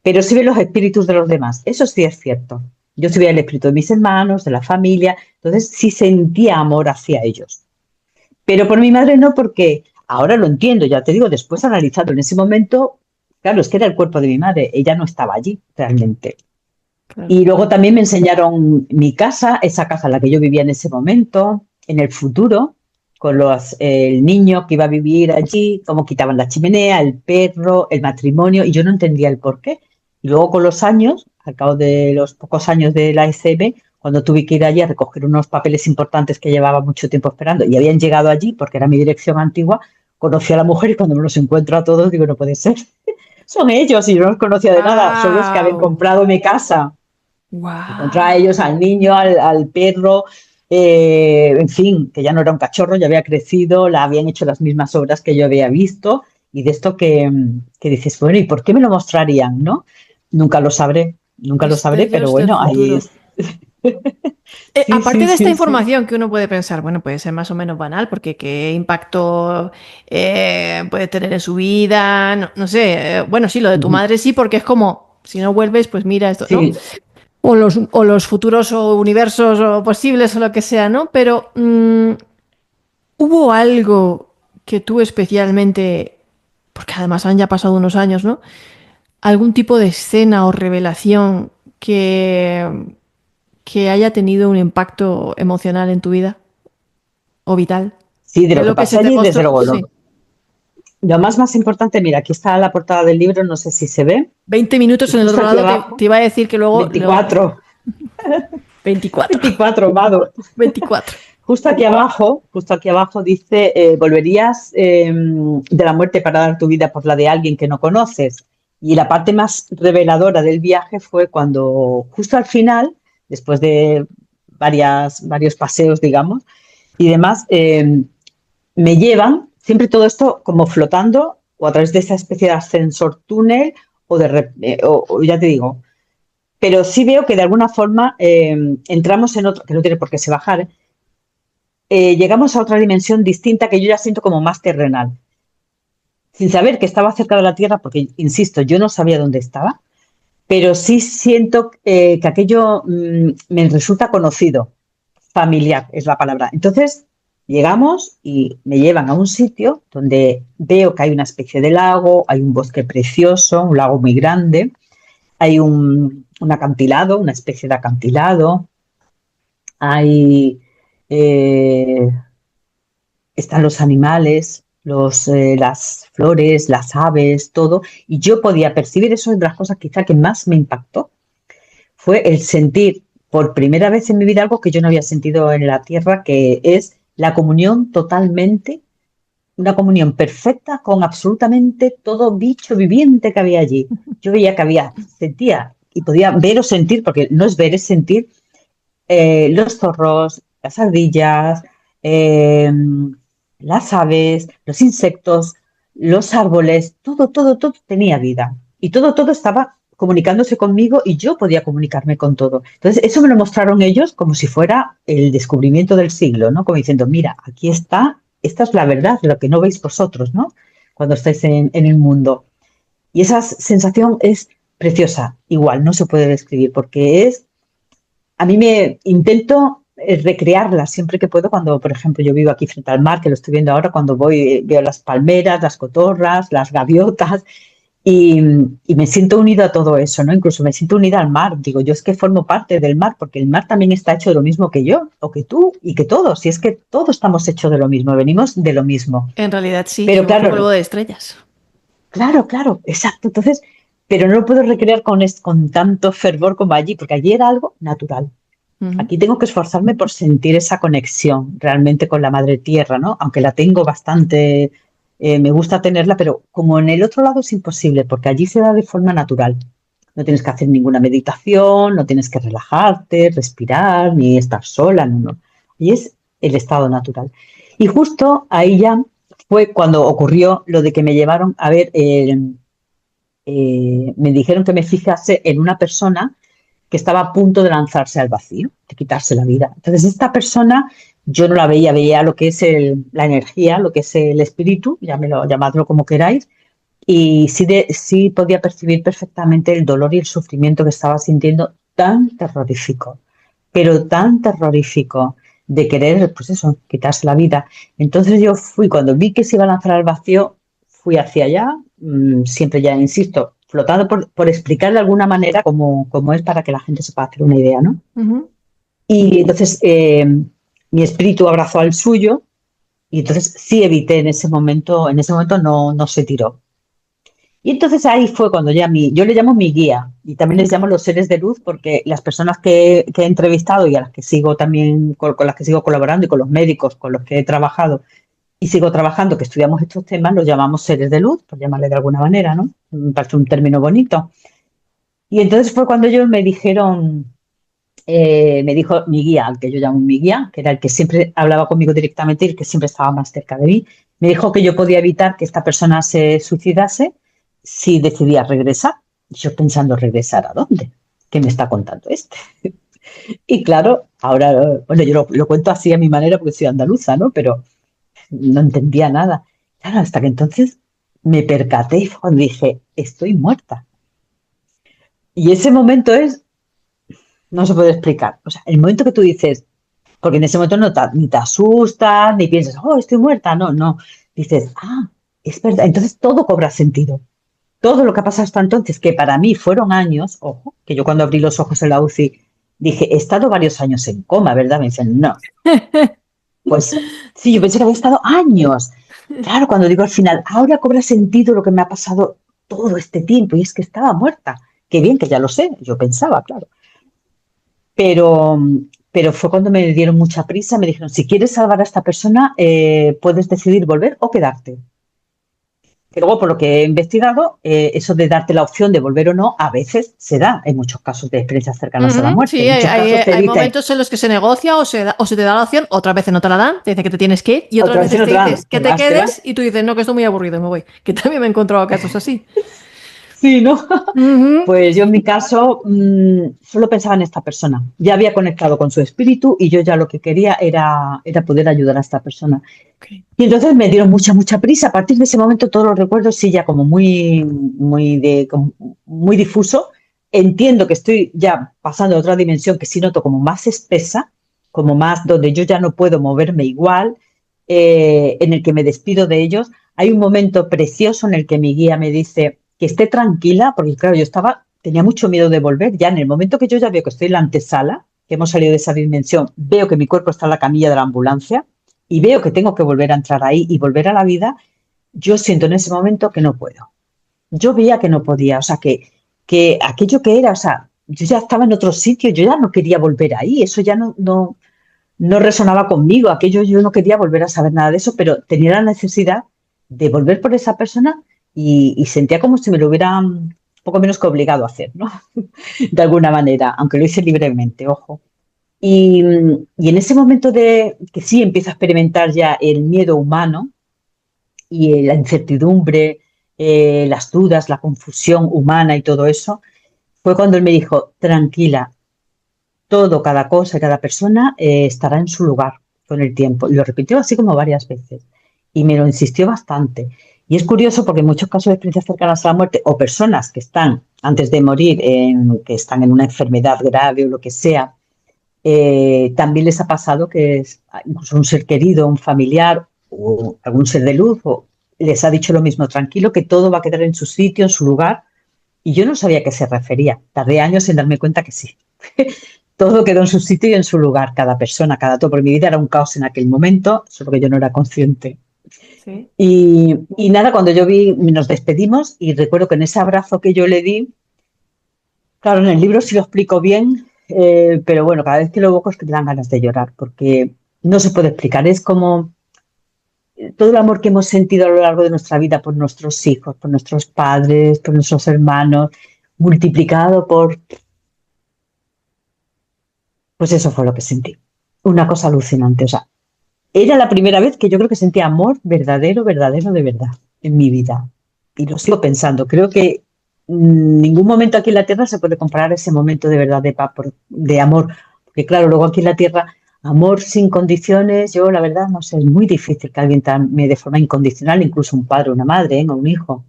pero sí ves los espíritus de los demás. Eso sí es cierto. Yo sí veía el espíritu de mis hermanos, de la familia, entonces sí sentía amor hacia ellos. Pero por mi madre no, porque ahora lo entiendo, ya te digo, después analizando en ese momento, claro, es que era el cuerpo de mi madre, ella no estaba allí realmente. Claro. Y luego también me enseñaron mi casa, esa casa en la que yo vivía en ese momento, en el futuro, con el niño que iba a vivir allí, cómo quitaban la chimenea, el perro, el matrimonio, y yo no entendía el por qué. Y luego con los años, al cabo de los pocos años de la ECM, cuando tuve que ir allí a recoger unos papeles importantes que llevaba mucho tiempo esperando y habían llegado allí porque era mi dirección antigua, conocí a la mujer y cuando me los encuentro a todos digo, no puede ser. Son ellos y yo no los conocía de nada, son los que habían Wow. comprado mi casa. Encontrar a Wow. ellos, al niño, al perro, en fin, que ya no era un cachorro, ya había crecido, la habían hecho las mismas obras que yo había visto, y de esto que dices, bueno, ¿y por qué me lo mostrarían, no? Nunca lo sabré, pero Destellos del bueno, ahí futuro. es. Sí, Aparte sí, de esta sí, sí. información que uno puede pensar, bueno, puede ser más o menos banal, porque qué impacto puede tener en su vida, no, no sé, bueno, sí, lo de tu Ujú. madre sí, porque es como, si no vuelves, pues mira esto, ¿no? Sí, O los futuros o universos o posibles o lo que sea, ¿no? Pero hubo algo que tú especialmente, porque además han ya pasado unos años, ¿no? Algún tipo de escena o revelación que haya tenido un impacto emocional en tu vida o vital. sí, de ¿Qué lo es que lo que se pasó te allí, desde mostró? luego, Sí. lo más importante, mira, aquí está la portada del libro, no sé si se ve, 20 minutos y en el justo otro aquí lado abajo, te iba a decir que luego 24, 24. 24, Mado. 24. justo aquí abajo dice, volverías de la muerte para dar tu vida por la de alguien que no conoces. Y la parte más reveladora del viaje fue cuando, justo al final, después de varios paseos, digamos, y demás, me llevan, siempre todo esto como flotando, o a través de esa especie de ascensor túnel, o ya te digo, pero sí veo que de alguna forma entramos en otro, que no tiene por qué se bajar, llegamos a otra dimensión distinta que yo ya siento como más terrenal, sin saber que estaba cerca de la Tierra, porque, insisto, yo no sabía dónde estaba, pero sí siento que aquello me resulta conocido, familiar es la palabra. Entonces, llegamos y me llevan a un sitio donde veo que hay una especie de lago, hay un bosque precioso, un lago muy grande, hay un acantilado, una especie de acantilado, hay eh, están los animales, las flores, las aves, todo, y yo podía percibir eso. Es de las cosas quizá que más me impactó, fue el sentir por primera vez en mi vida algo que yo no había sentido en la tierra, que es la comunión totalmente, una comunión perfecta con absolutamente todo bicho viviente que había allí. Yo veía que sentía y podía ver o sentir, porque no es ver, es sentir los zorros, las ardillas, eh, las aves, los insectos, los árboles, todo tenía vida. Y todo estaba comunicándose conmigo y yo podía comunicarme con todo. Entonces, eso me lo mostraron ellos como si fuera el descubrimiento del siglo, ¿no? Como diciendo, mira, aquí está, esta es la verdad, lo que no veis vosotros, ¿no? Cuando estáis en el mundo. Y esa sensación es preciosa, igual, no se puede describir, porque a mí me intento recrearla siempre que puedo cuando, por ejemplo, yo vivo aquí frente al mar, que lo estoy viendo ahora, cuando voy, veo las palmeras, las cotorras, las gaviotas y, y me siento unida a todo eso, ¿no? Incluso me siento unida al mar. Digo, yo es que formo parte del mar, porque el mar también está hecho de lo mismo que yo, o que tú, y que todos. Y es que todos estamos hechos de lo mismo, venimos de lo mismo. En realidad sí, Pero somos claro, polvo de estrellas. claro, exacto. Entonces, pero no lo puedo recrear con tanto fervor como allí, porque allí era algo natural. Ujú. Aquí tengo que esforzarme por sentir esa conexión realmente con la madre tierra, ¿no? Aunque la tengo bastante, me gusta tenerla, pero como en el otro lado es imposible, porque allí se da de forma natural. No tienes que hacer ninguna meditación, no tienes que relajarte, respirar, ni estar sola, no. Y es el estado natural. Y justo ahí ya fue cuando ocurrió lo de que me llevaron a ver, me dijeron que me fijase en una persona que estaba a punto de lanzarse al vacío, de quitarse la vida. Entonces, esta persona yo no la veía, veía lo que es la energía, lo que es el espíritu, llamadlo como queráis, y sí podía percibir perfectamente el dolor y el sufrimiento que estaba sintiendo, tan terrorífico, pero tan terrorífico, de querer, pues eso, quitarse la vida. Entonces yo fui, cuando vi que se iba a lanzar al vacío, fui hacia allá, siempre ya insisto, flotando por explicar de alguna manera cómo es para que la gente se pueda hacer una idea, ¿no? Ujú. Y entonces mi espíritu abrazó al suyo y entonces sí evité en ese momento no se tiró. Y entonces ahí fue cuando yo le llamo mi guía y también Me les llamo encanta. los seres de luz, porque las personas que he entrevistado y a las que sigo también, con las que sigo colaborando, y con los médicos con los que he trabajado y sigo trabajando, que estudiamos estos temas, los llamamos seres de luz, por llamarle de alguna manera, ¿no? Me parece un término bonito. Y entonces fue cuando ellos me dijeron, me dijo mi guía, al que yo llamo mi guía, que era el que siempre hablaba conmigo directamente y el que siempre estaba más cerca de mí, me dijo que yo podía evitar que esta persona se suicidase si decidía regresar. Y yo pensando, ¿regresar a dónde? ¿Qué me está contando este? Y claro, ahora, bueno, yo lo cuento así a mi manera porque soy andaluza, ¿no? Pero no entendía nada. Claro, hasta que entonces me percaté y fue cuando dije, estoy muerta. Y ese momento no se puede explicar. O sea, el momento que tú dices, porque en ese momento ni te asustas, ni piensas, oh, estoy muerta. No. Dices, es verdad. Entonces todo cobra sentido. Todo lo que ha pasado hasta entonces, que para mí fueron años, ojo, que yo cuando abrí los ojos en la UCI dije, he estado varios años en coma, ¿verdad? Me dicen, no. Pues sí, yo pensé que había estado años. Claro, cuando digo al final, ahora cobra sentido lo que me ha pasado todo este tiempo, y es que estaba muerta. Qué bien que ya lo sé, yo pensaba, claro. Pero, pero fue cuando me dieron mucha prisa, me dijeron, si quieres salvar a esta persona, puedes decidir volver o quedarte. Que luego, por lo que he investigado, eso de darte la opción de volver o no, a veces se da en muchos casos de experiencias cercanas a la muerte. Sí, En muchos casos te hay dicen, momentos en los que se negocia o se te da la opción, otras veces no te la dan, te dicen que te tienes que ir y otras otra vez veces no te te dan, dices que te te vas. quedes y tú dices, no, que estoy muy aburrido y me voy. Que también me he encontrado casos así. Sí, ¿no? Ujú. Pues yo en mi caso solo pensaba en esta persona. Ya había conectado con su espíritu y yo ya lo que quería era poder ayudar a esta persona. Ok. Y entonces me dieron mucha prisa. A partir de ese momento todos los recuerdos sí ya como como muy difuso. Entiendo que estoy ya pasando a otra dimensión que sí noto como más espesa, como más donde yo ya no puedo moverme igual, en el que me despido de ellos. Hay un momento precioso en el que mi guía me dice que esté tranquila, porque claro, tenía mucho miedo de volver. Ya en el momento que yo ya veo que estoy en la antesala, que hemos salido de esa dimensión, veo que mi cuerpo está en la camilla de la ambulancia y veo que tengo que volver a entrar ahí y volver a la vida, yo siento en ese momento que no puedo. Yo veía que no podía, o sea, que aquello que era, o sea, yo ya estaba en otro sitio, yo ya no quería volver ahí, eso ya no resonaba conmigo, aquello yo no quería volver a saber nada de eso, pero tenía la necesidad de volver por esa persona y sentía como si me lo hubieran poco menos que obligado a hacer, ¿no? De alguna manera, aunque lo hice libremente, ojo. Y en ese momento de que sí empiezo a experimentar ya el miedo humano y la incertidumbre, las dudas, la confusión humana y todo eso, fue cuando él me dijo, tranquila, todo, cada cosa, cada persona estará en su lugar con el tiempo. Y lo repitió así como varias veces. Y me lo insistió bastante. Y es curioso porque en muchos casos de experiencias cercanas a la muerte o personas que están antes de morir, que están en una enfermedad grave o lo que sea, también les ha pasado que incluso un ser querido, un familiar o algún ser de luz les ha dicho lo mismo, tranquilo, que todo va a quedar en su sitio, en su lugar. Y yo no sabía a qué se refería. Tardé años en darme cuenta que sí. Todo quedó en su sitio y en su lugar, cada persona, cada todo. Por mi vida era un caos en aquel momento, solo que yo no era consciente. Sí. Y nada, cuando yo vi, nos despedimos y recuerdo que en ese abrazo que yo le di, claro, en el libro sí lo explico bien, pero bueno, cada vez que lo evoco es que te dan ganas de llorar, porque no se puede explicar. Es como todo el amor que hemos sentido a lo largo de nuestra vida por nuestros hijos, por nuestros padres, por nuestros hermanos, multiplicado por, pues eso fue lo que sentí. Una cosa alucinante. O sea, era la primera vez que yo creo que sentía amor verdadero de verdad en mi vida. Y lo sigo pensando. Creo que ningún momento aquí en la Tierra se puede comparar ese momento de verdad de paz, de amor. Porque claro, luego aquí en la Tierra, amor sin condiciones, yo la verdad no sé, es muy difícil que alguien te ame de forma incondicional, incluso un padre, una madre, o un hijo.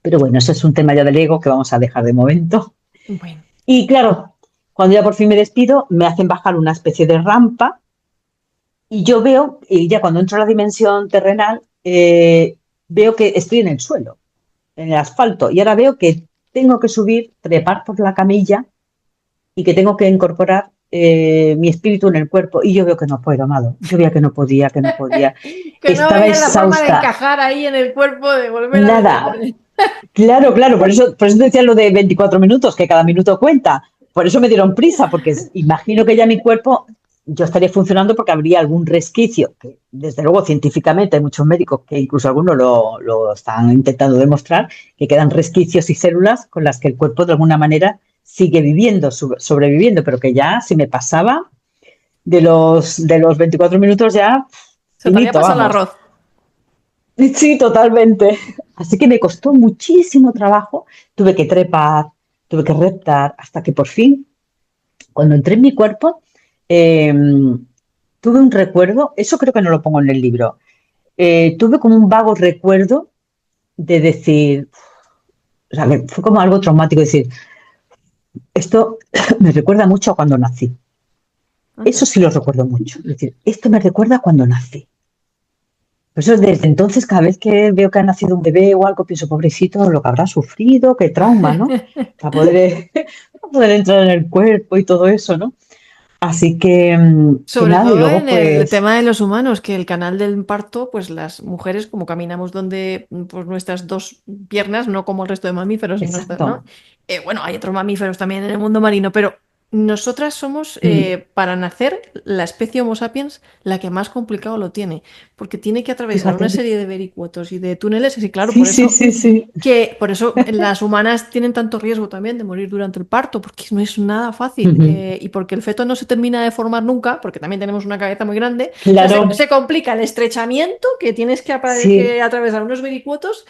Pero bueno, eso es un tema ya del ego que vamos a dejar de momento. Bueno. Y claro, cuando ya por fin me despido, me hacen bajar una especie de rampa y yo veo, y ya cuando entro a la dimensión terrenal, veo que estoy en el suelo, en el asfalto, y ahora veo que tengo que subir, trepar por la camilla y que tengo que incorporar mi espíritu en el cuerpo. Y yo veo que no puedo, amado. Yo veía que no podía, que no podía. Que no Estaba veías la forma de exhausta. encajar ahí en el cuerpo, de volver a Nada. meterte. Claro, por eso te decía lo de 24 minutos, que cada minuto cuenta. Por eso me dieron prisa, porque imagino que ya mi cuerpo, yo estaría funcionando porque habría algún resquicio, que desde luego científicamente hay muchos médicos que incluso algunos lo están intentando demostrar, que quedan resquicios y células con las que el cuerpo de alguna manera sigue viviendo, sobreviviendo, pero que ya si me pasaba de los 24 minutos ya Se te había finito, pasado el vamos. arroz. Sí, totalmente. Así que me costó muchísimo trabajo. Tuve que trepar, tuve que reptar, hasta que por fin, cuando entré en mi cuerpo, eh, tuve un recuerdo, eso creo que no lo pongo en el libro, tuve como un vago recuerdo de decir, o sea, que fue como algo traumático, decir, esto me recuerda mucho a cuando nací. Eso Anda. sí lo recuerdo mucho. Es decir, esto me recuerda a cuando nací. Por eso desde entonces, cada vez que veo que ha nacido un bebé o algo, pienso, pobrecito, lo que habrá sufrido, qué trauma, ¿no? Para poder, para poder entrar en el cuerpo y todo eso, ¿no? Así que Sobre nada, y todo luego en el pues, tema de los humanos, que el canal del parto, pues las mujeres, como caminamos donde pues nuestras dos piernas, no como el resto de mamíferos, ¿no? exacto, Bueno, hay otros mamíferos también en el mundo marino, pero Nosotras somos, para nacer, la especie Homo sapiens, la que más complicado lo tiene, porque tiene que atravesar una Fíjate. serie de vericuetos y de túneles, y claro, Sí, sí, sí, sí. por eso las humanas tienen tanto riesgo también de morir durante el parto, porque no es nada fácil, Ujú. y porque el feto no se termina de formar nunca, porque también tenemos una cabeza muy grande, o sea, Claro, se complica el estrechamiento, que tienes sí, que atravesar unos vericuetos,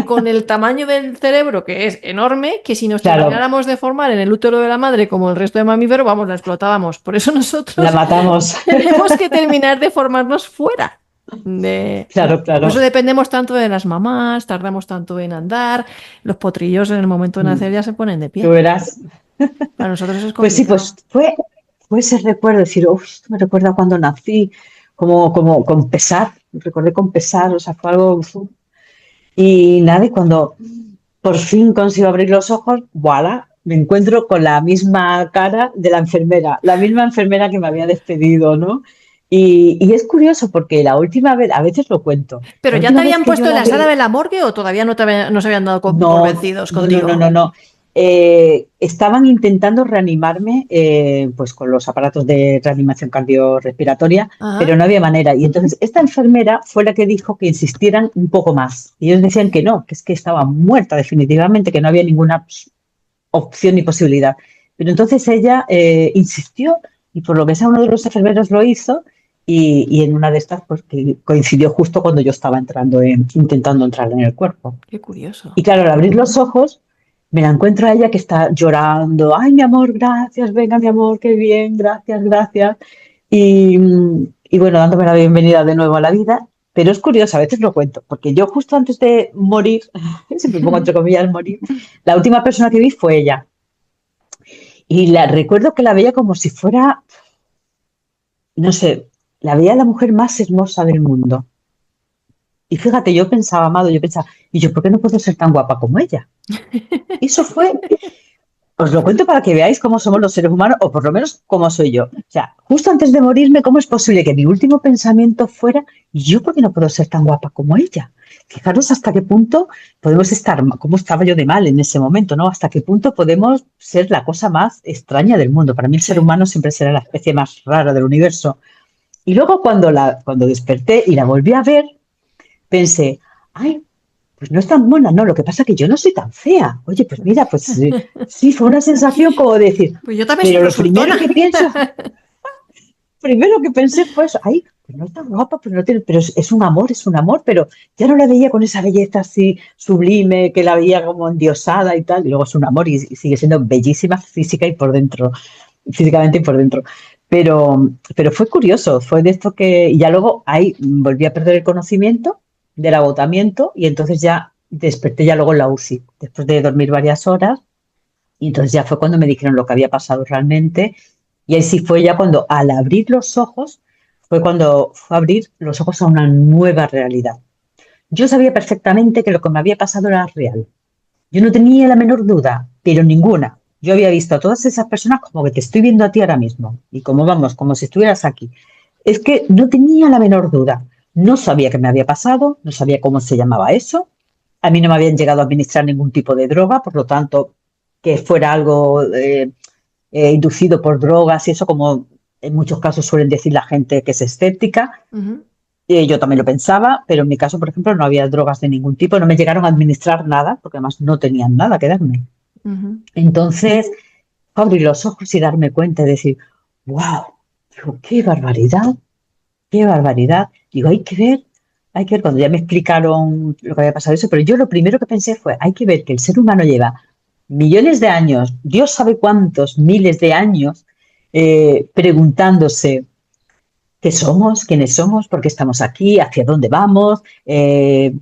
con el tamaño del cerebro, que es enorme, que si nos claro, termináramos de formar en el útero de la madre como el resto de mamíferos, vamos, la explotábamos. Por eso la nosotros matamos. tenemos que terminar de formarnos fuera. Claro, Por eso claro. dependemos tanto de las mamás, tardamos tanto en andar, los potrillos en el momento de Mm, nacer ya se ponen de Tú pie. verás. Para nosotros es Pues sí, complicado. pues fue ese recuerdo, decir, uff, esto me recuerda cuando nací, como con pesar, recordé con pesar, o sea, fue algo. Y nada, y cuando por fin consigo abrir los ojos, voilà, me encuentro con la misma cara de la misma enfermera que me había despedido, ¿no? Y es curioso porque la última vez, a veces lo cuento, ¿Pero la ya te última vez habían que yo puesto en la la sala vi, de la morgue o todavía no se habían dado por no, vencidos no, no, no, contigo? no, no. Estaban intentando reanimarme pues con los aparatos de reanimación cardiorrespiratoria, pero Ajá. no había manera. Y entonces esta enfermera fue la que dijo que insistieran un poco más. Y ellos decían que no, que es que estaba muerta definitivamente, que no había ninguna opción ni posibilidad. Pero entonces ella insistió y por lo que sea uno de los enfermeros lo hizo y en una de estas pues que coincidió justo cuando yo estaba intentando entrar en el cuerpo. Qué curioso. Y claro, al abrir los ojos, me la encuentro a ella que está llorando. Ay, mi amor, gracias, venga, mi amor, qué bien, gracias, gracias. Y, y bueno, dándome la bienvenida de nuevo a la vida. Pero es curioso, a veces lo cuento, porque yo justo antes de morir, siempre pongo entre comillas morir, la última persona que vi fue ella. Y la recuerdo que la veía como si fuera, no sé, la veía la mujer más hermosa del mundo. Y fíjate, yo pensaba, Amado, yo pensaba, ¿y yo por qué no puedo ser tan guapa como ella? Eso fue. Os lo cuento para que veáis cómo somos los seres humanos, o por lo menos cómo soy yo. O sea, justo antes de morirme, ¿cómo es posible que mi último pensamiento fuera, ¿y yo por qué no puedo ser tan guapa como ella? Fijaros hasta qué punto podemos estar, cómo estaba yo de mal en ese momento, ¿no? Hasta qué punto podemos ser la cosa más extraña del mundo. Para mí el ser Sí. humano siempre será la especie más rara del universo. Y luego cuando desperté y la volví a ver, pensé, ay, pues no es tan buena, no, lo que pasa es que yo no soy tan fea. Oye, pues mira, pues sí, fue una sensación como de decir, Pues yo también soy pero resultona. primero que pensé fue eso, ay, pues no es tan guapa, pero no tiene, pero es un amor, pero ya no la veía con esa belleza así sublime, que la veía como endiosada y tal, y luego es un amor y sigue siendo bellísima física y por dentro, físicamente y por dentro. Pero fue curioso, fue de esto que, y ya luego ahí volví a perder el conocimiento del agotamiento y entonces ya desperté ya luego en la UCI, después de dormir varias horas, y entonces ya fue cuando me dijeron lo que había pasado realmente, y ahí sí fue ya cuando al abrir los ojos, fue cuando fue abrir los ojos a una nueva realidad. Yo sabía perfectamente que lo que me había pasado era real. Yo no tenía la menor duda, pero ninguna. Yo había visto a todas esas personas como que te estoy viendo a ti ahora mismo. Y como vamos, como si estuvieras aquí. Es que no tenía la menor duda. No sabía qué me había pasado, no sabía cómo se llamaba eso. A mí no me habían llegado a administrar ningún tipo de droga, por lo tanto, que fuera algo inducido por drogas y eso, como en muchos casos suelen decir la gente que es escéptica. Ujú, Yo también lo pensaba, pero en mi caso, por ejemplo, no había drogas de ningún tipo, no me llegaron a administrar nada, porque además no tenían nada que darme. ujú. Entonces, abrir los ojos y darme cuenta y decir, wow, digo, qué barbaridad, qué barbaridad. Digo, hay que ver, cuando ya me explicaron lo que había pasado eso, pero yo lo primero que pensé fue, hay que ver que el ser humano lleva millones de años, Dios sabe cuántos miles de años, preguntándose qué somos, quiénes somos, por qué estamos aquí, hacia dónde vamos, el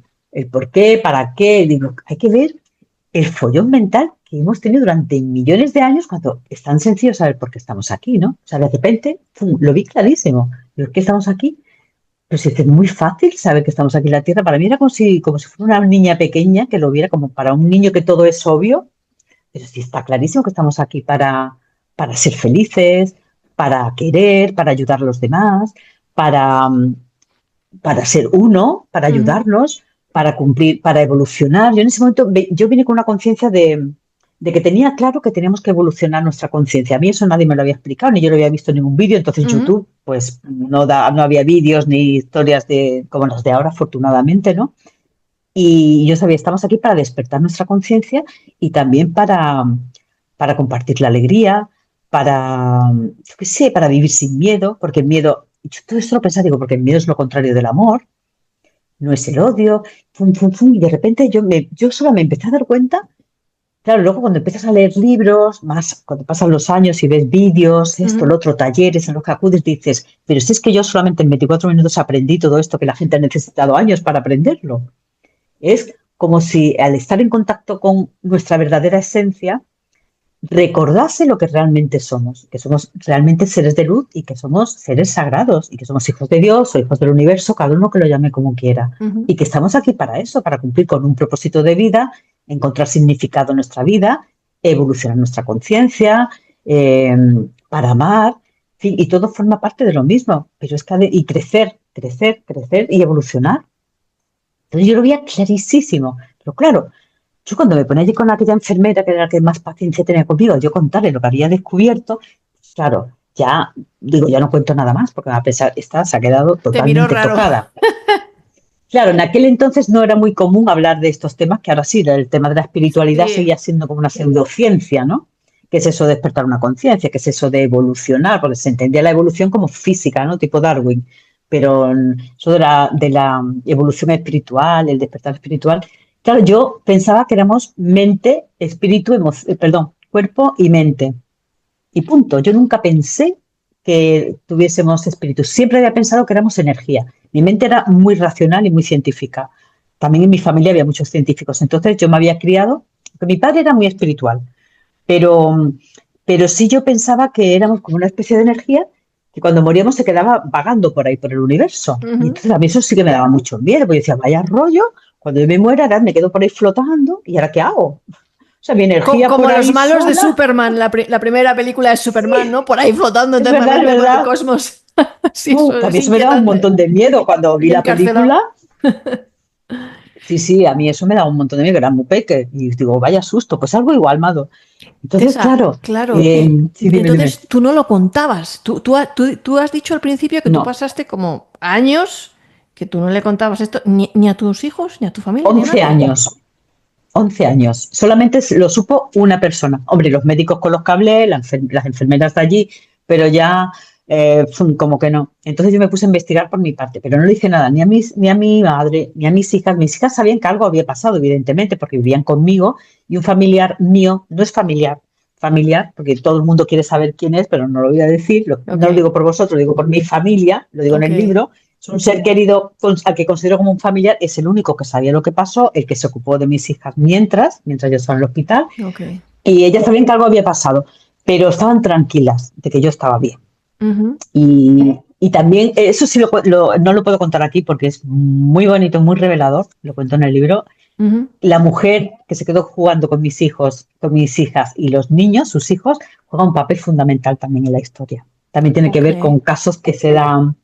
por qué, para qué. Digo, hay que ver el follón mental que hemos tenido durante millones de años cuando es tan sencillo saber por qué estamos aquí, ¿no? O sea, de repente, ¡pum!, lo vi clarísimo. ¿Por qué estamos aquí? Pero si es muy fácil saber que estamos aquí en la Tierra. Para mí era como si fuera una niña pequeña que lo viera como para un niño que todo es obvio. Pero sí está clarísimo que estamos aquí para ser felices, para querer, para ayudar a los demás, para, para ser uno, para Ujú. ayudarnos, para cumplir, para evolucionar. Yo en ese momento yo vine con una conciencia de que tenía claro que teníamos que evolucionar nuestra conciencia. A mí eso nadie me lo había explicado, ni yo lo había visto en ningún vídeo, entonces YouTube, pues no había vídeos ni historias como las de ahora, afortunadamente, ¿no? Y yo sabía, estamos aquí para despertar nuestra conciencia y también para compartir la alegría, yo qué sé, para vivir sin miedo, porque el miedo, yo todo esto lo pensaba, digo, porque el miedo es lo contrario del amor, no es el odio, fum, fum, fum, y de repente yo solo me empecé a dar cuenta. Claro, luego cuando empiezas a leer libros, más cuando pasan los años y ves vídeos, esto, lo otro, talleres en los que acudes, dices, pero si es que yo solamente en 24 minutos aprendí todo esto que la gente ha necesitado años para aprenderlo. Es como si al estar en contacto con nuestra verdadera esencia, recordase lo que realmente somos, que somos realmente seres de luz y que somos seres sagrados y que somos hijos de Dios o hijos del universo, cada uno que lo llame como quiera. Y que estamos aquí para eso, para cumplir con un propósito de vida, encontrar significado en nuestra vida, evolucionar nuestra conciencia, para amar, en fin, y todo forma parte de lo mismo, pero es y crecer, crecer, crecer y evolucionar. Entonces yo lo veía clarísimo, pero claro, yo cuando me ponía allí con aquella enfermera, que era la que más paciencia tenía conmigo, yo contarle lo que había descubierto, pues claro, ya digo, ya no cuento nada más, porque a pesar esta se ha quedado Te miró totalmente raro. tocada. Claro, en aquel entonces no era muy común hablar de estos temas, que ahora sí, el tema de la espiritualidad Sí. seguía siendo como una pseudociencia, ¿no? ¿Qué es eso de despertar una conciencia? ¿Qué es eso de evolucionar? Porque se entendía la evolución como física, ¿no? Tipo Darwin. Pero eso de la evolución espiritual, el despertar espiritual, claro, yo pensaba que éramos mente, espíritu, perdón, cuerpo y mente. Y punto. Yo nunca pensé que tuviésemos espíritu. Siempre había pensado que éramos energía. Mi mente era muy racional y muy científica. También en mi familia había muchos científicos. Entonces yo me había criado, que mi padre era muy espiritual, pero, pero sí yo pensaba que éramos como una especie de energía que cuando moríamos se quedaba vagando por ahí, por el universo. Y entonces a mí eso sí que me daba mucho miedo, porque yo decía, vaya rollo, cuando yo me muera, ahora me quedo por ahí flotando, ¿y ahora qué hago? O sea, mi energía Como por los ahí malos de sola. Superman, la primera película de Superman, ¿no? Por ahí flotando Es eternamente verdad, es por el verdad. cosmos. Sí, eso Que a es mí eso me daba un inquietante. montón de miedo cuando vi Y la encarcelado. película. Sí, sí, a mí eso me daba un montón de miedo, era muy peque. Y digo, vaya susto, pues algo igual, Mado. Entonces, Tessa, claro, claro. sí, dime, dime. Entonces tú no lo contabas. Tú has dicho al principio que tú No, pasaste como años que tú no le contabas esto ni a tus hijos, ni a tu familia, ni a 11 nadie. años, 11 años. Solamente lo supo una persona. Hombre, los médicos con los que hablé, las enfermeras de allí, pero ya como que no. Entonces yo me puse a investigar por mi parte, pero no le hice nada ni a mi madre, ni a mis hijas. Mis hijas sabían que algo había pasado, evidentemente, porque vivían conmigo y un familiar mío, no es familiar, porque todo el mundo quiere saber quién es, pero no lo voy a decir, Ok, no lo digo por vosotros, lo digo por mi familia, lo digo en ok, el libro. Es un ser querido al que considero como un familiar, es el único que sabía lo que pasó, el que se ocupó de mis hijas mientras yo estaba en el hospital, ok. y ellas sabían que algo había pasado, pero estaban tranquilas de que yo estaba bien. Ujú, Y también, eso sí no lo puedo contar aquí porque es muy bonito, muy revelador, lo cuento en el libro. ujú. La mujer que se quedó jugando con mis hijos, con mis hijas y los niños, sus hijos, juega un papel fundamental también en la historia. También tiene que Ok, ver con casos que se dan,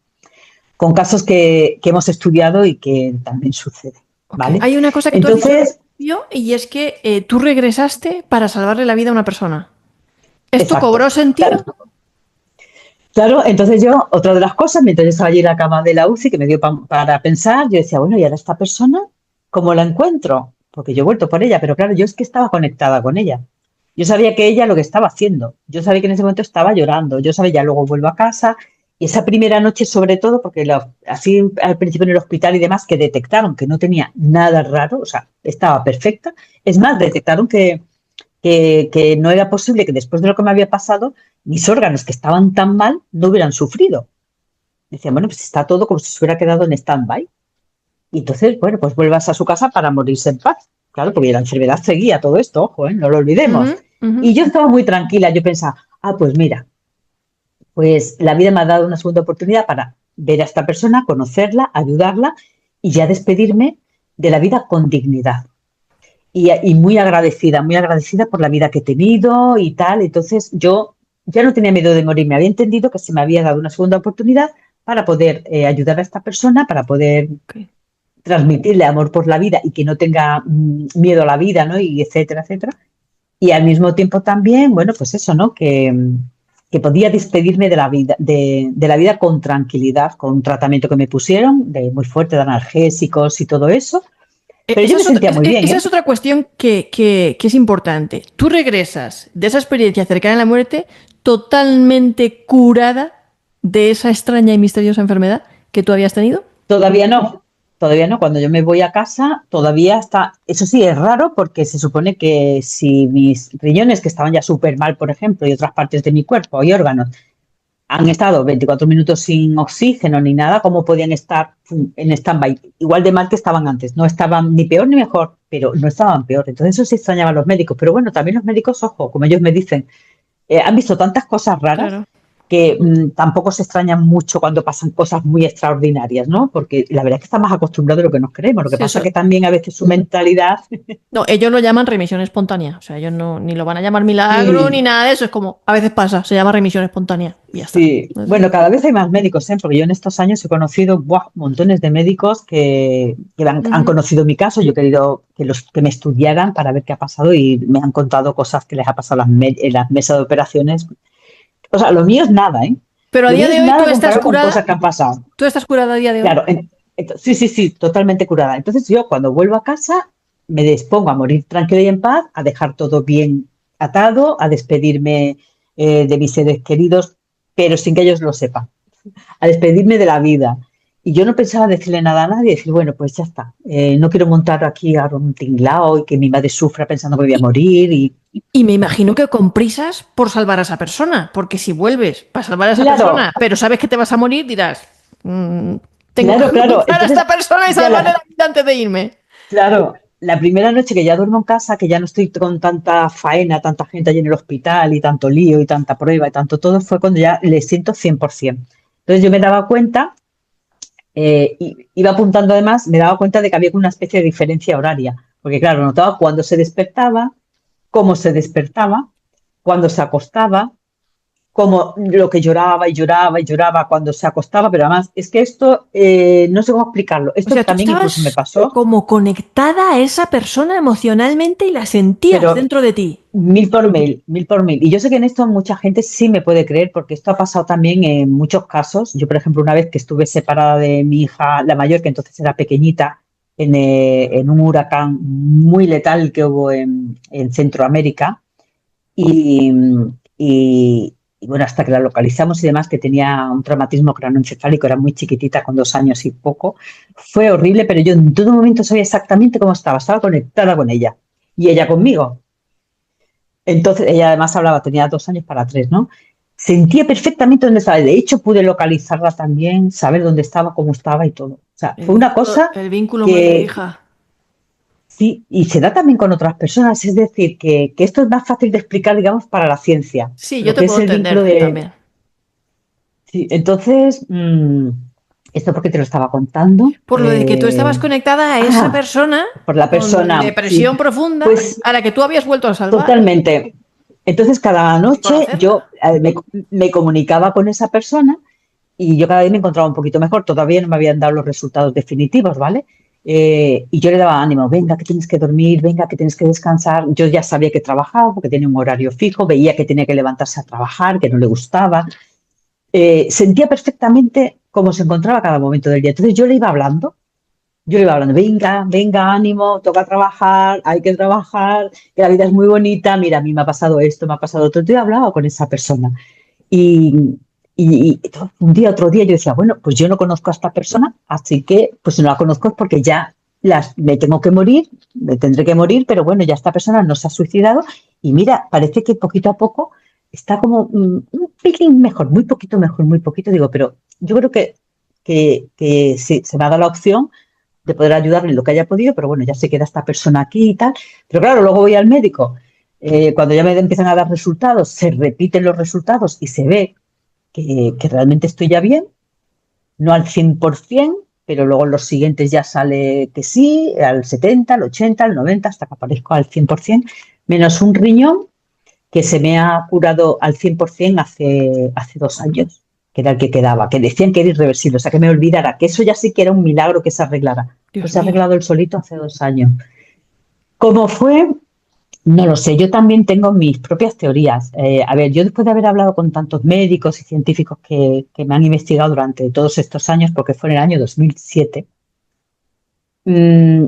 con casos que hemos estudiado y que también sucede, ok. ¿vale? Hay una cosa que tú has dicho al Entonces, principio y es que tú regresaste para salvarle la vida a una persona. ¿Esto exacto. cobró Claro, sentido? claro, entonces yo, otra de las cosas, mientras yo estaba allí en la cama de la UCI, que me dio para pensar, yo decía, bueno, ¿y ahora esta persona cómo la encuentro? Porque yo he vuelto por ella, pero claro, yo es que estaba conectada con ella. Yo sabía que ella lo que estaba haciendo, yo sabía que en ese momento estaba llorando, yo sabía, ya luego vuelvo a casa, y esa primera noche sobre todo, porque así al principio en el hospital y demás, que detectaron que no tenía nada raro, o sea, estaba perfecta, es más, detectaron que no era posible que después de lo que me había pasado, mis órganos que estaban tan mal no hubieran sufrido. Decían, bueno, pues está todo como si se hubiera quedado en stand-by. Y entonces, bueno, pues vuelvas a su casa para morirse en paz. Claro, porque la enfermedad seguía todo esto, ojo, no lo olvidemos. Ujú, ujú. Y yo estaba muy tranquila, yo pensaba, pues mira, pues la vida me ha dado una segunda oportunidad para ver a esta persona, conocerla, ayudarla y ya despedirme de la vida con dignidad. Y muy agradecida por la vida que he tenido y tal. Entonces yo ya no tenía miedo de morir, me había entendido que se me había dado una segunda oportunidad para poder ayudar a esta persona, para poder Ok. transmitirle amor por la vida y que no tenga miedo a la vida, ¿no? Y etcétera, etcétera. Y al mismo tiempo también, bueno, pues eso, ¿no? Que podía despedirme de la vida, de la vida con tranquilidad, con un tratamiento que me pusieron, de muy fuerte, de analgésicos y todo eso. Pero yo me sentía muy bien, Esa ¿eh? es otra cuestión que es importante. Tú regresas de esa experiencia cercana a la muerte totalmente curada de esa extraña y misteriosa enfermedad que tú habías tenido. Todavía no, todavía no. Cuando yo me voy a casa, todavía está. Eso sí, es raro porque se supone que si mis riñones, que estaban ya súper mal, por ejemplo, y otras partes de mi cuerpo y órganos, han estado 24 minutos sin oxígeno ni nada, ¿cómo podían estar en stand-by? Igual de mal que estaban antes. No estaban ni peor ni mejor, pero no estaban peor. Entonces eso sí extrañaban los médicos. Pero bueno, también los médicos, ojo, como ellos me dicen, han visto tantas cosas raras Claro. que tampoco se extrañan mucho cuando pasan cosas muy extraordinarias, ¿no? Porque la verdad es que están más acostumbrados de lo que nos creemos. Lo que Sí, pasa es eso. que también a veces su mentalidad... No, ellos lo llaman remisión espontánea. O sea, ellos no, ni lo van a llamar milagro ni Sí, nada de eso. Es como, a veces pasa, se llama remisión espontánea. Y ya está. sí. Bueno, cada vez hay más médicos, ¿eh? Porque yo en estos años he conocido montones de médicos que han Ujú. conocido mi caso. Yo he querido que me estudiaran para ver qué ha pasado y me han contado cosas que les ha pasado en las mesas de operaciones. O sea, lo mío es nada, ¿eh? Pero a Lo día mío es de hoy nada comparado con cosas que han pasado. tú estás curada a día de hoy. Claro, sí, sí, sí, totalmente curada. Entonces yo cuando vuelvo a casa me dispongo a morir tranquila y en paz, a dejar todo bien atado, a despedirme de mis seres queridos, pero sin que ellos lo sepan, a despedirme de la vida. Y yo no pensaba decirle nada a nadie, decir, bueno, pues ya está, no quiero montar aquí ahora un tinglao y que mi madre sufra pensando que voy a morir. Y me imagino que con prisas por salvar a esa persona, porque si vuelves para salvar a esa Claro, persona, pero sabes que te vas a morir, dirás, tengo que claro, claro. encontrar a esta Entonces, persona y ya salvarle la vida antes de irme. claro, la primera noche que ya duermo en casa, que ya no estoy con tanta faena, tanta gente allí en el hospital y tanto lío y tanta prueba y tanto todo, fue cuando ya le siento 100%. Entonces yo me daba cuenta, iba apuntando además, me daba cuenta de que había una especie de diferencia horaria, porque claro, notaba cuándo se despertaba, cómo se despertaba, cuándo se acostaba, como lo que lloraba y lloraba y lloraba cuando se acostaba, pero además es que esto no sé cómo explicarlo. O Esto sea, tú también incluso me estabas pasó, como conectada a esa persona emocionalmente y la sentías pero dentro de ti. mil por mil, mil por mil. Y yo sé que en esto mucha gente sí me puede creer, porque esto ha pasado también en muchos casos. Yo, por ejemplo, una vez que estuve separada de mi hija, la mayor, que entonces era pequeñita, en un huracán muy letal que hubo en Centroamérica, y, y bueno, hasta que la localizamos y demás, que tenía un traumatismo craneoencefálico, era muy chiquitita, con 2 años y poco, fue horrible, pero yo en todo momento sabía exactamente cómo estaba conectada con ella y ella conmigo. Entonces, ella además hablaba, tenía 2 años para 3, ¿no? Sentía perfectamente dónde estaba. De hecho, pude localizarla también, saber dónde estaba, cómo estaba y todo. O sea, fue una cosa El vínculo que madre-hija. sí, y se da también con otras personas. Es decir, que esto es más fácil de explicar, digamos, para la ciencia. Sí, yo Lo te que es puedo el vínculo entender de... también. Sí, entonces, esto porque te lo estaba contando. Por lo de que tú estabas conectada a esa Ah, persona por la con persona, sí. depresión profunda Pues a la que tú habías vuelto a salvar totalmente. Entonces, cada sin noche yo conocerla. me comunicaba con esa persona y yo cada día me encontraba un poquito mejor. Todavía no me habían dado los resultados definitivos, ¿vale? Y yo le daba ánimo, venga, que tienes que dormir, venga, que tienes que descansar. Yo ya sabía que trabajaba porque tenía un horario fijo, veía que tenía que levantarse a trabajar, que no le gustaba. Sentía perfectamente cómo se encontraba cada momento del día. Entonces yo le iba hablando, venga, venga, ánimo, toca trabajar, hay que trabajar, que la vida es muy bonita, mira, a mí me ha pasado esto, me ha pasado otro. Yo hablaba con esa persona y, y un día, otro día yo decía, bueno, pues yo no conozco a esta persona, así que pues si no la conozco es porque ya me tengo que morir, me tendré que morir, pero bueno, ya esta persona no se ha suicidado y mira, parece que poquito a poco está como un pelín mejor, muy poquito mejor, muy poquito, digo, pero yo creo que sí, se me ha dado la opción de poder ayudarle en lo que haya podido, pero bueno, ya se queda esta persona aquí y tal. Pero claro, luego voy al médico, cuando ya me empiezan a dar resultados, se repiten los resultados y se ve que realmente estoy ya bien, no al 100%, pero luego en los siguientes ya sale que sí, al 70, al 80, al 90, hasta que aparezco al 100%, menos un riñón que se me ha curado al 100% hace 2 años, que era el que quedaba, que decían que era irreversible, o sea, que me olvidara, que eso ya sí que era un milagro que se arreglara. Pues Dios se ha mío. arreglado el solito hace 2 años. ¿Cómo fue? No lo sé, yo también tengo mis propias teorías. A ver, yo después de haber hablado con tantos médicos y científicos que me han investigado durante todos estos años, porque fue en el año 2007, mm,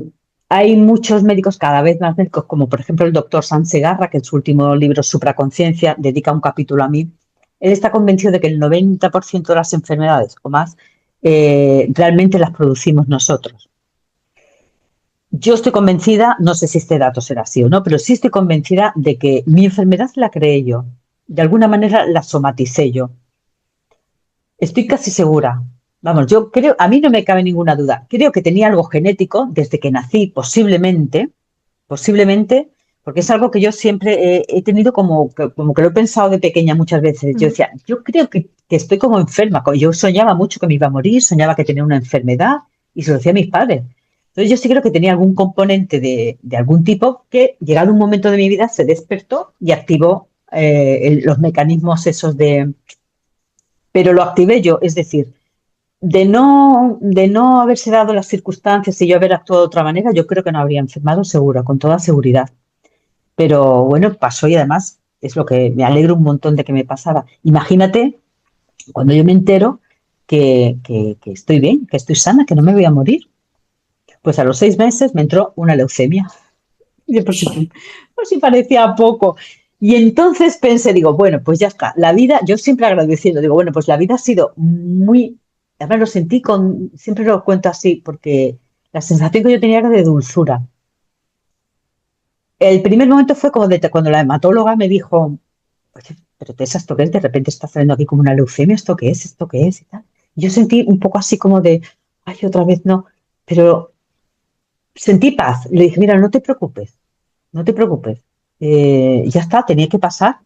hay muchos médicos, cada vez más médicos, como por ejemplo el doctor Sam Segarra, que en su último libro, Supraconciencia, dedica un capítulo a mí. Él está convencido de que el 90% de las enfermedades o más realmente las producimos nosotros. Yo estoy convencida, no sé si este dato será así o no, pero sí estoy convencida de que mi enfermedad la creé yo. De alguna manera la somaticé yo. Estoy casi segura. Vamos, yo creo, a mí no me cabe ninguna duda. Creo que tenía algo genético desde que nací, posiblemente, porque es algo que yo siempre he tenido como que lo he pensado de pequeña muchas veces. Yo decía, yo creo que estoy como enferma. Yo soñaba mucho que me iba a morir, soñaba que tenía una enfermedad y se lo decía a mis padres. Entonces yo sí creo que tenía algún componente de algún tipo que, llegado un momento de mi vida, se despertó y activó los mecanismos esos de... Pero lo activé yo, es decir, de no haberse dado las circunstancias y yo haber actuado de otra manera, yo creo que no habría enfermado seguro, con toda seguridad. Pero bueno, pasó y además es lo que me alegro un montón de que me pasara. Imagínate cuando yo me entero que estoy bien, que estoy sana, que no me voy a morir. Pues a los 6 meses me entró una leucemia. Y por si parecía poco. Y entonces pensé, digo, bueno, pues ya está. La vida, yo siempre agradeciendo, digo, bueno, pues la vida ha sido muy, además lo sentí siempre lo cuento así, porque la sensación que yo tenía era de dulzura. El primer momento fue como cuando la hematóloga me dijo, oye, pero Tessa, ¿esto qué es? De repente está saliendo aquí como una leucemia, ¿esto qué es? ¿Esto qué es? Y tal. Yo sentí un poco así como de, ay, otra vez no, pero sentí paz. Le dije, mira, no te preocupes, no te preocupes. Ya está, tenía que pasar.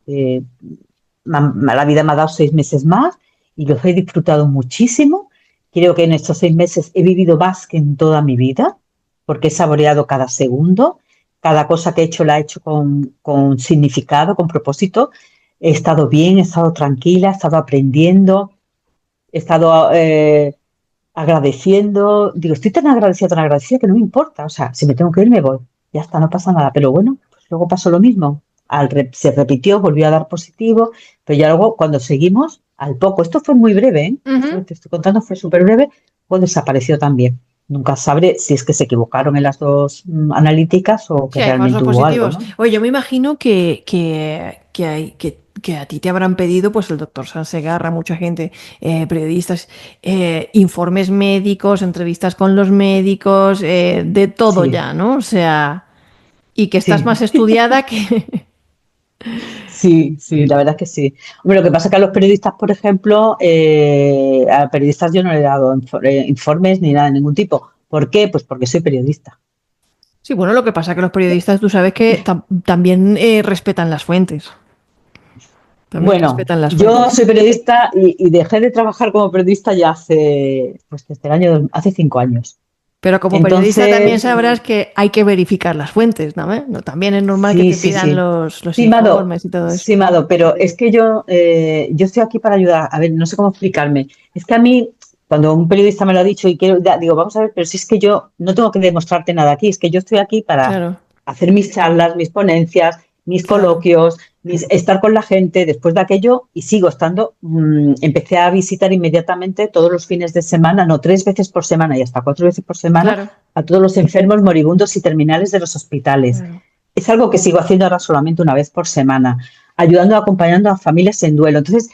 La vida me ha dado 6 meses más y los he disfrutado muchísimo. Creo que en estos 6 meses he vivido más que en toda mi vida, porque he saboreado cada segundo. Cada cosa que he hecho la he hecho con significado, con propósito. He estado bien, he estado tranquila, he estado aprendiendo, he estado agradeciendo. Digo, estoy tan agradecida que no me importa. O sea, si me tengo que ir, me voy. Ya está, no pasa nada. Pero bueno, pues luego pasó lo mismo. Se repitió, volvió a dar positivo, pero ya luego, cuando seguimos, al poco, esto fue muy breve, ¿eh? Esto que te estoy contando fue súper breve, pues desapareció también. Nunca sabré si es que se equivocaron en las dos analíticas o Sí, que hay falsos realmente hubo algo, positivos. ¿no? Oye, yo me imagino que a ti te habrán pedido, pues el doctor Sansegarra, mucha gente, periodistas, informes médicos, entrevistas con los médicos, de todo Sí, ya, ¿no? O sea, y que estás más sí. estudiada que... Sí, sí, la verdad es que sí. Hombre, lo que pasa es que a los periodistas, por ejemplo, a periodistas yo no le he dado informes ni nada de ningún tipo. ¿Por qué? Pues porque soy periodista. Sí, bueno, lo que pasa es que los periodistas, tú sabes que también respetan las fuentes. También Bueno, respetan las yo fuentes. soy periodista y dejé de trabajar como periodista ya pues desde el año, hace 5 años. Pero como periodista también Entonces, sabrás que hay que verificar las fuentes, ¿no? No, también es normal que sí, te sí, pidan sí. los Sí, Mado, informes y todo eso. sí, Mado, pero es que yo estoy aquí para ayudar. A ver, no sé cómo explicarme. Es que a mí, cuando un periodista me lo ha dicho y digo, vamos a ver, pero si es que yo no tengo que demostrarte nada aquí, es que yo estoy aquí para Claro, hacer mis charlas, mis ponencias, mis claro. coloquios, estar con la gente después de aquello y sigo estando. Empecé a visitar inmediatamente todos los fines de semana, no 3 veces por semana y hasta 4 veces por semana, Claro, a todos los enfermos moribundos y terminales de los hospitales. claro. Es algo que sigo haciendo ahora solamente una vez por semana, ayudando, acompañando a familias en duelo. Entonces,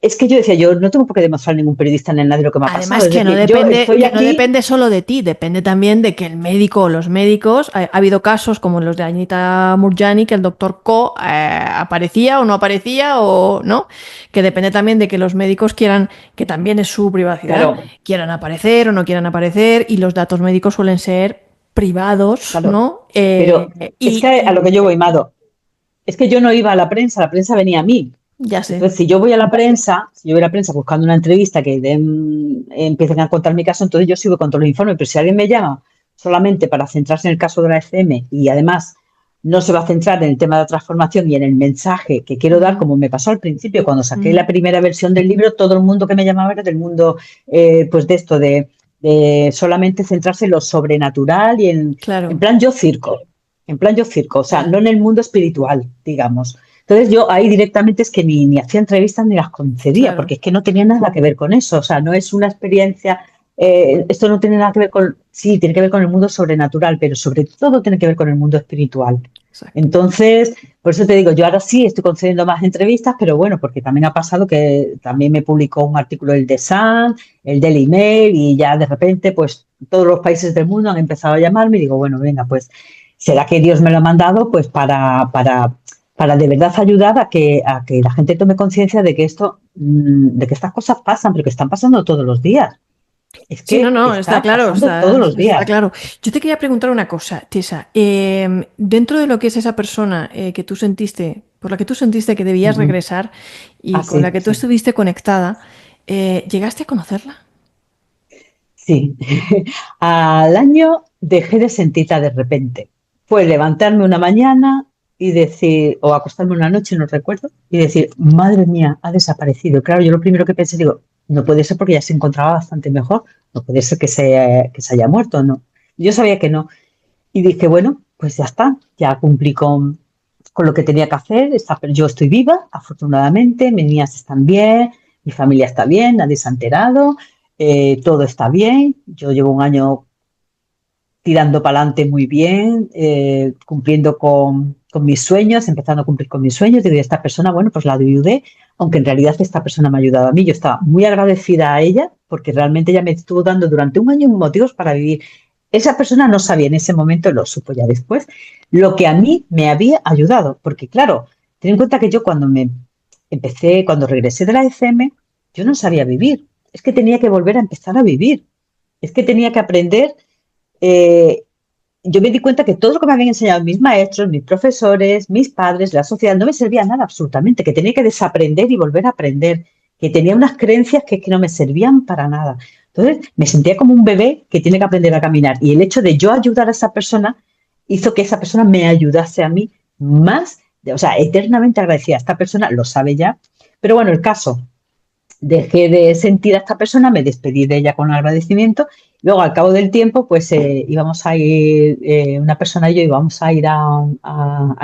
es que yo decía, yo no tengo por qué demostrar a ningún periodista ni a nadie lo que me ha pasado. Además Es que no decir, yo depende, estoy que no aquí, depende solo de ti, depende también de que el médico o los médicos, ha habido casos como los de Anita Murjani, que el doctor Ko aparecía o no aparecía o no, que depende también de que los médicos quieran, que también es su privacidad, claro, quieran aparecer o no quieran aparecer y los datos médicos suelen ser privados, claro. ¿no? Pero es que a lo que yo voy, Mado, es que yo no iba a la prensa venía a mí. Ya sé. Entonces, si yo voy a la prensa buscando una entrevista que empiecen a contar mi caso, entonces yo sigo con todos los informes. Pero si alguien me llama solamente para centrarse en el caso de la FM y además no se va a centrar en el tema de la transformación y en el mensaje que quiero dar, Ujú, como me pasó al principio, cuando saqué ujú. la primera versión del libro, todo el mundo que me llamaba era del mundo, pues de esto, de solamente centrarse en lo sobrenatural y en Claro. plan yo circo. en plan yo circo, o sea, Ya, no en el mundo espiritual, digamos. Entonces yo ahí directamente es que ni hacía entrevistas ni las concedía, claro. porque es que no tenía nada que ver con eso, o sea, no es una experiencia, esto no tiene nada que ver con, sí, tiene que ver con el mundo sobrenatural, pero sobre todo tiene que ver con el mundo espiritual. Exacto. Entonces, por eso te digo, yo ahora sí estoy concediendo más entrevistas, pero bueno, porque también ha pasado que también me publicó un artículo el The Sun, el Daily Mail, y ya de repente, pues todos los países del mundo han empezado a llamarme y digo, bueno, venga, pues será que Dios me lo ha mandado pues para de verdad ayudar a que la gente tome conciencia de que esto, de que estas cosas pasan, pero que están pasando todos los días. Es Sí, no, que no, está está claro, pasando todos los está días. claro. Yo te quería preguntar una cosa, Tessa. Dentro de lo que es esa persona que tú sentiste, por la que tú sentiste que debías Ujú. regresar y Ah, con la sí, que tú sí. estuviste conectada, ¿llegaste a conocerla? Sí, al año dejé de sentirla de repente. Fue levantarme una mañana y decir, o acostarme una noche, no recuerdo, y decir, madre mía, ha desaparecido. Claro, yo lo primero que pensé, digo, no puede ser porque ya se encontraba bastante mejor, no puede ser que se haya muerto, no. Yo sabía que no. Y dije, bueno, pues ya está, ya cumplí con lo que tenía que hacer, yo estoy viva, afortunadamente, mis niñas están bien, mi familia está bien, nadie se ha enterado, todo está bien, yo llevo un año tirando para adelante muy bien, cumpliendo con mis sueños, empezando a cumplir con mis sueños, digo, y esta persona, bueno, pues la ayudé, aunque en realidad esta persona me ha ayudado a mí, yo estaba muy agradecida a ella, porque realmente ella me estuvo dando durante un año motivos para vivir. Esa persona no sabía en ese momento, lo supo ya después, lo que a mí me había ayudado, porque claro, ten en cuenta que yo cuando me empecé, cuando regresé de la FM, yo no sabía vivir, es que tenía que volver a empezar a vivir, es que tenía que aprender, eh, yo me di cuenta que todo lo que me habían enseñado mis maestros, mis profesores, mis padres, la sociedad, no me servía nada absolutamente, que tenía que desaprender y volver a aprender, que tenía unas creencias que no me servían para nada. Entonces me sentía como un bebé que tiene que aprender a caminar y el hecho de yo ayudar a esa persona hizo que esa persona me ayudase a mí más, o sea, eternamente agradecida. Esta persona lo sabe ya, pero bueno, el caso dejé de sentir a esta persona, me despedí de ella con agradecimiento. Luego, al cabo del tiempo, pues íbamos a ir, una persona y yo íbamos a ir a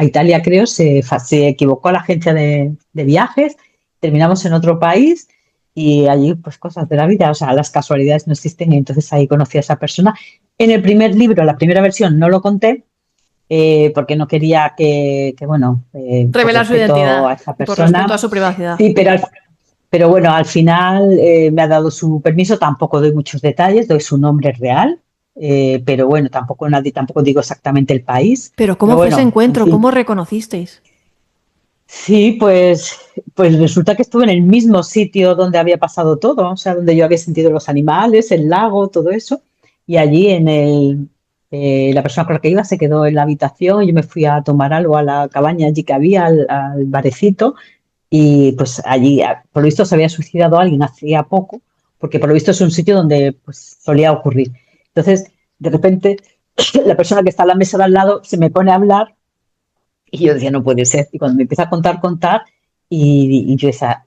Italia, creo, se equivocó a la agencia de viajes, terminamos en otro país y allí, pues cosas de la vida, o sea, las casualidades no existen y entonces ahí conocí a esa persona. En el primer libro, la primera versión, no lo conté porque no quería bueno, por Revelar su respeto a identidad esa y por respeto a persona, su privacidad. sí, pero bueno, al final me ha dado su permiso, tampoco doy muchos detalles, doy su nombre real, pero bueno, tampoco digo exactamente el país, Pero pero ¿cómo fue ese bueno, en encuentro? fin. ¿Cómo reconocisteis? Sí, pues resulta que estuve en el mismo sitio donde había pasado todo, o sea, donde yo había sentido los animales, el lago, todo eso, y allí la persona con la que iba se quedó en la habitación y yo me fui a tomar algo a la cabaña allí que había, al barecito, y pues allí, por lo visto, se había suicidado alguien hacía poco, porque por lo visto es un sitio donde pues solía ocurrir. Entonces, de repente, la persona que está a la mesa de al lado se me pone a hablar y yo decía, no puede ser. Y cuando me empieza a contar, y yo decía,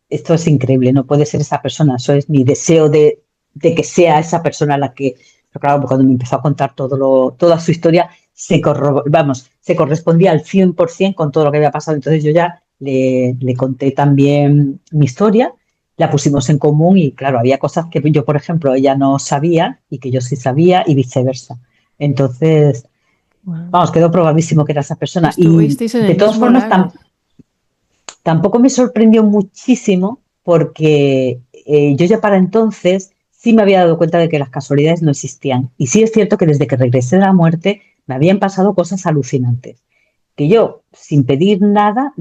esto es increíble, no puede ser esa persona, eso es mi deseo de que sea esa persona la que... Pero claro, cuando me empezó a contar toda su historia, se correspondía al 100% con todo lo que había pasado. Entonces yo ya le conté también mi historia, la pusimos en común y claro, había cosas que yo, por ejemplo, ella no sabía y que yo sí sabía y viceversa. Entonces, Wow. vamos, quedó probadísimo que era esa persona. Y Estuvisteis en el de todas mismo formas, lago. tampoco me sorprendió muchísimo porque yo ya para entonces sí me había dado cuenta de que las casualidades no existían. Y sí es cierto que desde que regresé de la muerte me habían pasado cosas alucinantes. Que yo, sin pedir nada,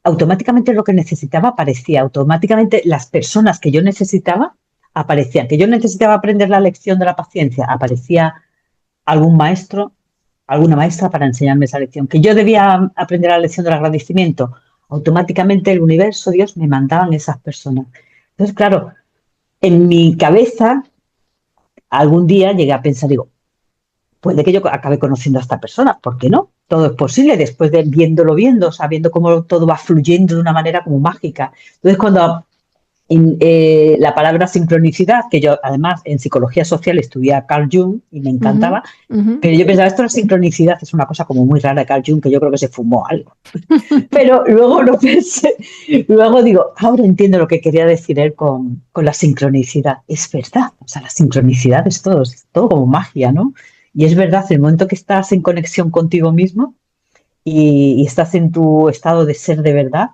automáticamente lo que necesitaba aparecía, automáticamente las personas que yo necesitaba aparecían. Que yo necesitaba aprender la lección de la paciencia, aparecía algún maestro, alguna maestra para enseñarme esa lección. Que yo debía aprender la lección del agradecimiento, automáticamente el universo, Dios, me mandaban esas personas. Entonces, claro, en mi cabeza algún día llegué a pensar, digo, puede que yo acabe conociendo a esta persona, ¿por qué no? Todo es posible después de viéndolo, sabiendo cómo todo va fluyendo de una manera como mágica. Entonces, cuando La palabra sincronicidad, que yo además en psicología social estudié a Carl Jung y me encantaba, pero yo pensaba, esto de la sincronicidad es una cosa como muy rara de Carl Jung, que yo creo que se fumó algo. Pero luego lo pensé, luego digo, ahora entiendo lo que quería decir él con la sincronicidad. Es verdad, o sea, la sincronicidad es todo como magia, ¿no? Y es verdad, el momento que estás en conexión contigo mismo y estás en tu estado de ser de verdad,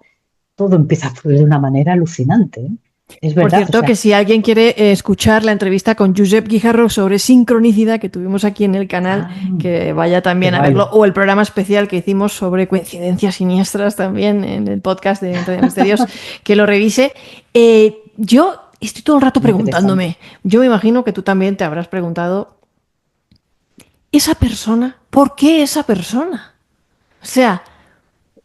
todo empieza a fluir de una manera alucinante, ¿eh? Es Por verdad, o cierto, sea, que si alguien quiere escuchar la entrevista con Josep Guijarro sobre sincronicidad que tuvimos aquí en el canal, ah, que vaya qué también a guay. verlo, o el programa especial que hicimos sobre coincidencias siniestras también en el podcast de Entre Misterios, que lo revise. Yo estoy todo el rato Muy interesante. preguntándome, yo me imagino que tú también te habrás preguntado, ¿esa persona? ¿Por qué esa persona? O sea,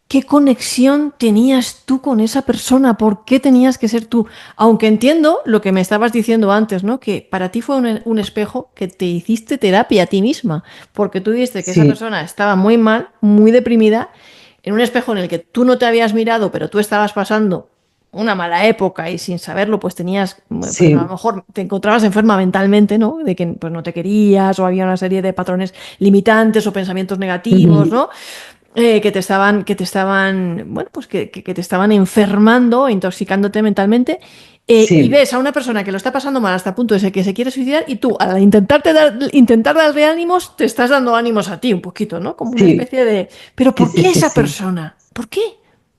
¿qué conexión tenías tú con esa persona? ¿Por qué tenías que ser tú? Aunque entiendo lo que me estabas diciendo antes, ¿no? Que para ti fue un espejo que te hiciste terapia a ti misma, porque tú viste que esa Sí. persona estaba muy mal, muy deprimida, en un espejo en el que tú no te habías mirado, pero tú estabas pasando una mala época y sin saberlo, pues tenías, pues a lo Sí, mejor te encontrabas enferma mentalmente, ¿no? De que pues no te querías o había una serie de patrones limitantes o pensamientos negativos, ujú, ¿no? Bueno, pues que te estaban enfermando, intoxicándote mentalmente, y sí, ves a una persona que lo está pasando mal hasta el punto de que se quiere suicidar y tú, al intentar darle ánimos, te estás dando ánimos a ti un poquito, ¿no? Como una sí, especie de... ¿Pero sí, por sí, qué sí, esa sí. persona? ¿Por qué?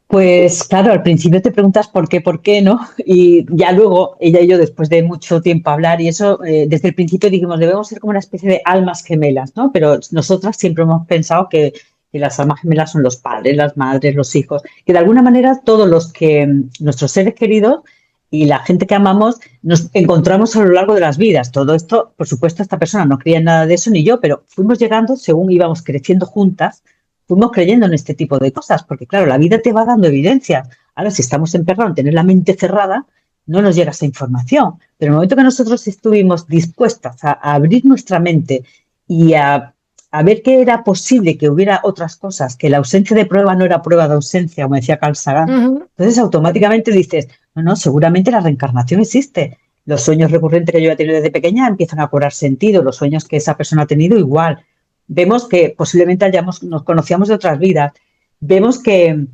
Pues claro, al principio te preguntas por qué, ¿no? Y ya luego, ella y yo, después de mucho tiempo hablar, y eso, desde el principio dijimos, debemos ser como una especie de almas gemelas, ¿no? Pero nosotras siempre hemos pensado que las almas gemelas son los padres, las madres, los hijos, que de alguna manera todos los que, nuestros seres queridos y la gente que amamos, nos encontramos a lo largo de las vidas. Todo esto, por supuesto, esta persona no creía en nada de eso, ni yo, pero fuimos llegando según íbamos creciendo juntas, fuimos creyendo en este tipo de cosas, porque claro, la vida te va dando evidencias. Ahora, si estamos emperrados en tener la mente cerrada, no nos llega esa información. Pero en el momento que nosotros estuvimos dispuestas a abrir nuestra mente y a ver que era posible que hubiera otras cosas, que la ausencia de prueba no era prueba de ausencia, como decía Carl Sagan, Ujú. entonces automáticamente dices, no, no, seguramente la reencarnación existe. Los sueños recurrentes que yo he tenido desde pequeña empiezan a cobrar sentido, los sueños que esa persona ha tenido igual. Vemos que posiblemente nos conocíamos de otras vidas. Vemos que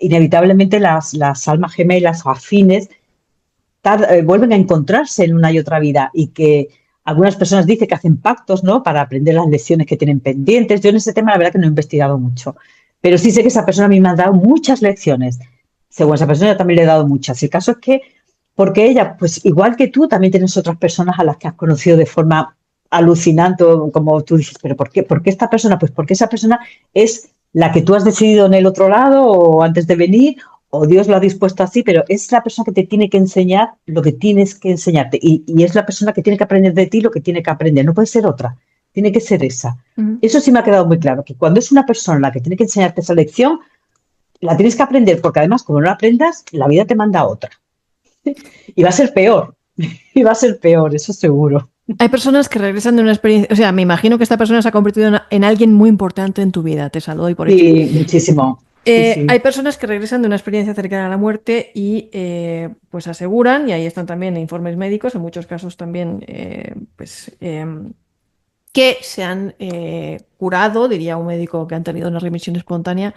inevitablemente las almas gemelas o afines vuelven a encontrarse en una y otra vida y que algunas personas dicen que hacen pactos, ¿no? Para aprender las lecciones que tienen pendientes. Yo en ese tema la verdad que no he investigado mucho, pero sí sé que esa persona a mí me ha dado muchas lecciones. Según esa persona yo también le he dado muchas. El caso es que, porque ella, pues igual que tú, también tienes otras personas a las que has conocido de forma alucinante, como tú dices, pero ¿por qué? ¿Por qué esta persona? Pues porque esa persona es la que tú has decidido en el otro lado o antes de venir, o Dios lo ha dispuesto así, pero es la persona que te tiene que enseñar lo que tienes que enseñarte y es la persona que tiene que aprender de ti lo que tiene que aprender, no puede ser otra, tiene que ser esa. Ujú. Eso sí me ha quedado muy claro, que cuando es una persona la que tiene que enseñarte esa lección, la tienes que aprender, porque además como no la aprendas, la vida te manda otra. Y va a ser peor, y va a ser peor, eso seguro. Hay personas que regresan de una experiencia, o sea, me imagino que esta persona se ha convertido en alguien muy importante en tu vida, te saludo y por hecho. Sí, muchísimo. Sí, Hay sí. personas que regresan de una experiencia cercana a la muerte y pues aseguran, y ahí están también informes médicos, en muchos casos también que se han curado, diría un médico, que han tenido una remisión espontánea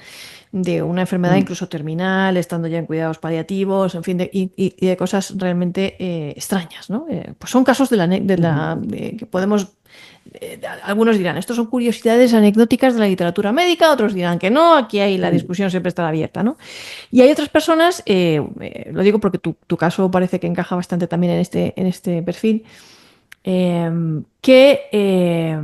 de una enfermedad Mm, incluso terminal, estando ya en cuidados paliativos, en fin, y de cosas realmente extrañas, ¿no? Pues son casos ujú. que podemos algunos dirán, estos son curiosidades anecdóticas de la literatura médica, otros dirán que no, aquí hay la Mm. discusión siempre está abierta, ¿no? Y hay otras personas, lo digo porque tu caso parece que encaja bastante también en este perfil, que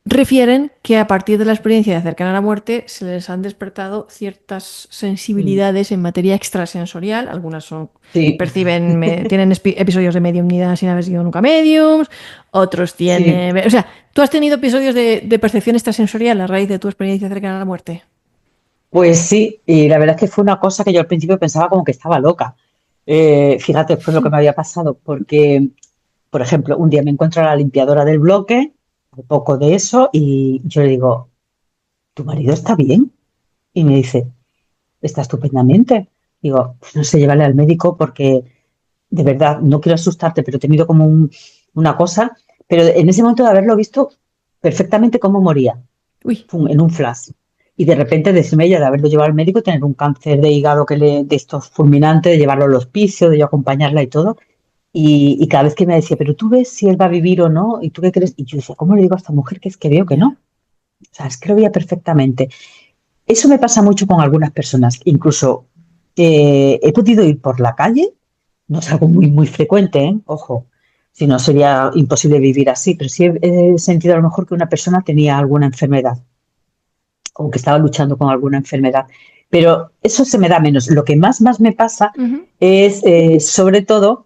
refieren que a partir de la experiencia de cercana a la muerte se les han despertado ciertas Mm. sensibilidades en materia extrasensorial. Algunas son Sí, tienen episodios de mediumnidad sin haber sido nunca mediums, otros sí. tienen... O sea, ¿tú has tenido episodios de percepción extrasensorial a raíz de tu experiencia cercana a la muerte? Pues sí, y la verdad es que fue una cosa que yo al principio pensaba como que estaba loca. Fíjate después lo que me había pasado, porque, por ejemplo, un día me encuentro a la limpiadora del bloque, un poco de eso, y yo le digo, ¿tu marido está bien? Y me dice, está estupendamente. Digo, pues no sé, llévale al médico porque de verdad no quiero asustarte, pero he tenido como una cosa, pero en ese momento de haberlo visto perfectamente cómo moría, Uy, pum, en un flash. Y de repente decirme ella de haberlo llevado al médico, tener un cáncer de hígado de estos fulminantes, de llevarlo al hospicio, de yo acompañarla y todo. Y cada vez que me decía, pero tú ves si él va a vivir o no, y tú qué crees. Y yo decía, ¿cómo le digo a esta mujer que es que veo que no? ya. O sea, es que lo veía perfectamente. Eso me pasa mucho con algunas personas. Incluso he podido ir por la calle, no es algo muy, muy frecuente, ¿eh? Ojo, si no sería imposible vivir así, pero sí he sentido a lo mejor que una persona tenía alguna enfermedad o que estaba luchando con alguna enfermedad. Pero eso se me da menos. Lo que más me pasa Ujú. es, sobre todo,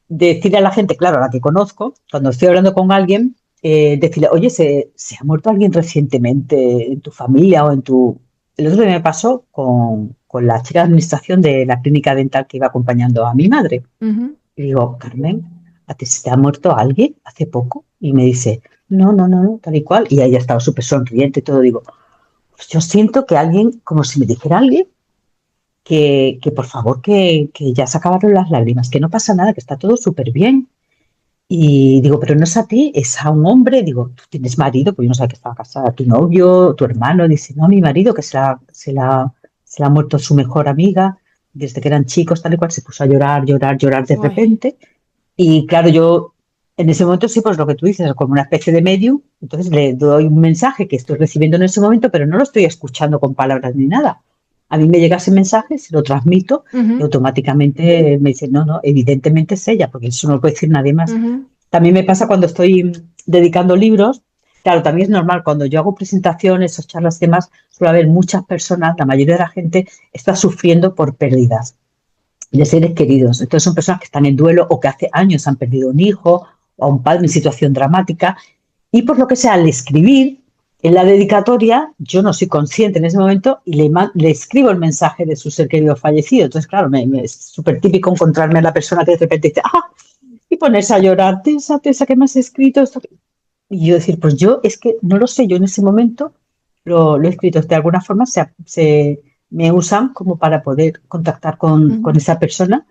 decirle a la gente, claro, a la que conozco, cuando estoy hablando con alguien, decirle, oye, ¿se ha muerto alguien recientemente en tu familia o en tu... El otro día me pasó con la chica de administración de la clínica dental que iba acompañando a mi madre. Ujú. Y digo, Carmen, ¿a ti se te ha muerto alguien hace poco? Y me dice, no, no, no, no, tal y cual. Y ella estaba súper sonriente y todo. Digo, pues yo siento que alguien, como si me dijera alguien, que por favor, que ya se acabaron las lágrimas, que no pasa nada, que está todo súper bien. Y digo, pero no es a ti, es a un hombre. Digo, tú tienes marido, pues yo no sabía que estaba casada, tu novio, tu hermano. Dice, no, mi marido, que se la ha muerto su mejor amiga, desde que eran chicos, tal y cual, se puso a llorar, llorar, llorar de Uy, repente. Y claro, yo en ese momento sí, pues lo que tú dices, como una especie de medium, entonces le doy un mensaje que estoy recibiendo en ese momento, pero no lo estoy escuchando con palabras ni nada. A mí me llega ese mensaje, se lo transmito y ujú, automáticamente me dice, no, no, evidentemente es ella, porque eso no lo puede decir nadie más. ujú. También me pasa cuando estoy dedicando libros. Claro, también es normal, cuando yo hago presentaciones o charlas y demás, suele haber muchas personas, la mayoría de la gente está sufriendo por pérdidas de seres queridos. Entonces son personas que están en duelo o que hace años han perdido un hijo o a un padre en situación dramática. Y por lo que sea, al escribir en la dedicatoria, yo no soy consciente en ese momento y le escribo el mensaje de su ser querido fallecido. Entonces, claro, es súper típico encontrarme a la persona que de repente dice, ¡ah! Y ponerse a llorar, Tessa, Tessa, ¿qué me has escrito? Esto. Y yo decir, pues yo es que no lo sé, yo en ese momento lo he escrito. De alguna forma me usan como para poder contactar con Ujú. esa persona,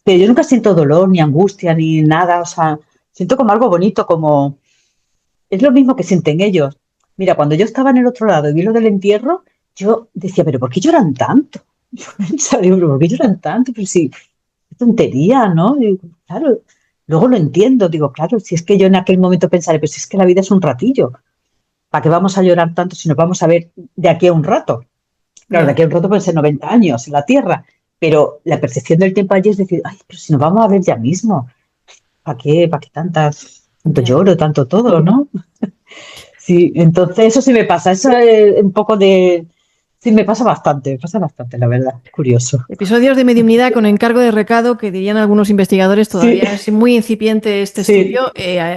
pero yo nunca siento dolor, ni angustia, ni nada, o sea, siento como algo bonito, como es lo mismo que sienten ellos. Mira, cuando yo estaba en el otro lado y vi lo del entierro, yo decía, pero ¿por qué lloran tanto? Yo pensaba, digo, ¿pero por qué lloran tanto? Pero sí, qué tontería, ¿no? Digo, claro, luego lo entiendo, digo, claro, si es que yo en aquel momento pensaré, pero si es que la vida es un ratillo, ¿para qué vamos a llorar tanto si nos vamos a ver de aquí a un rato? Claro, de Ya, aquí a un rato pueden ser 90 años en la Tierra, pero la percepción del tiempo allí es decir, ay, pero si nos vamos a ver ya mismo, ¿para qué tanto ya. lloro, tanto todo, ¿no? Sí, entonces eso sí me pasa, eso es un poco de... Sí, me pasa bastante, la verdad, curioso. Episodios de mediunidad con encargo de recado que dirían algunos investigadores, Sí, todavía es muy incipiente este sí. estudio.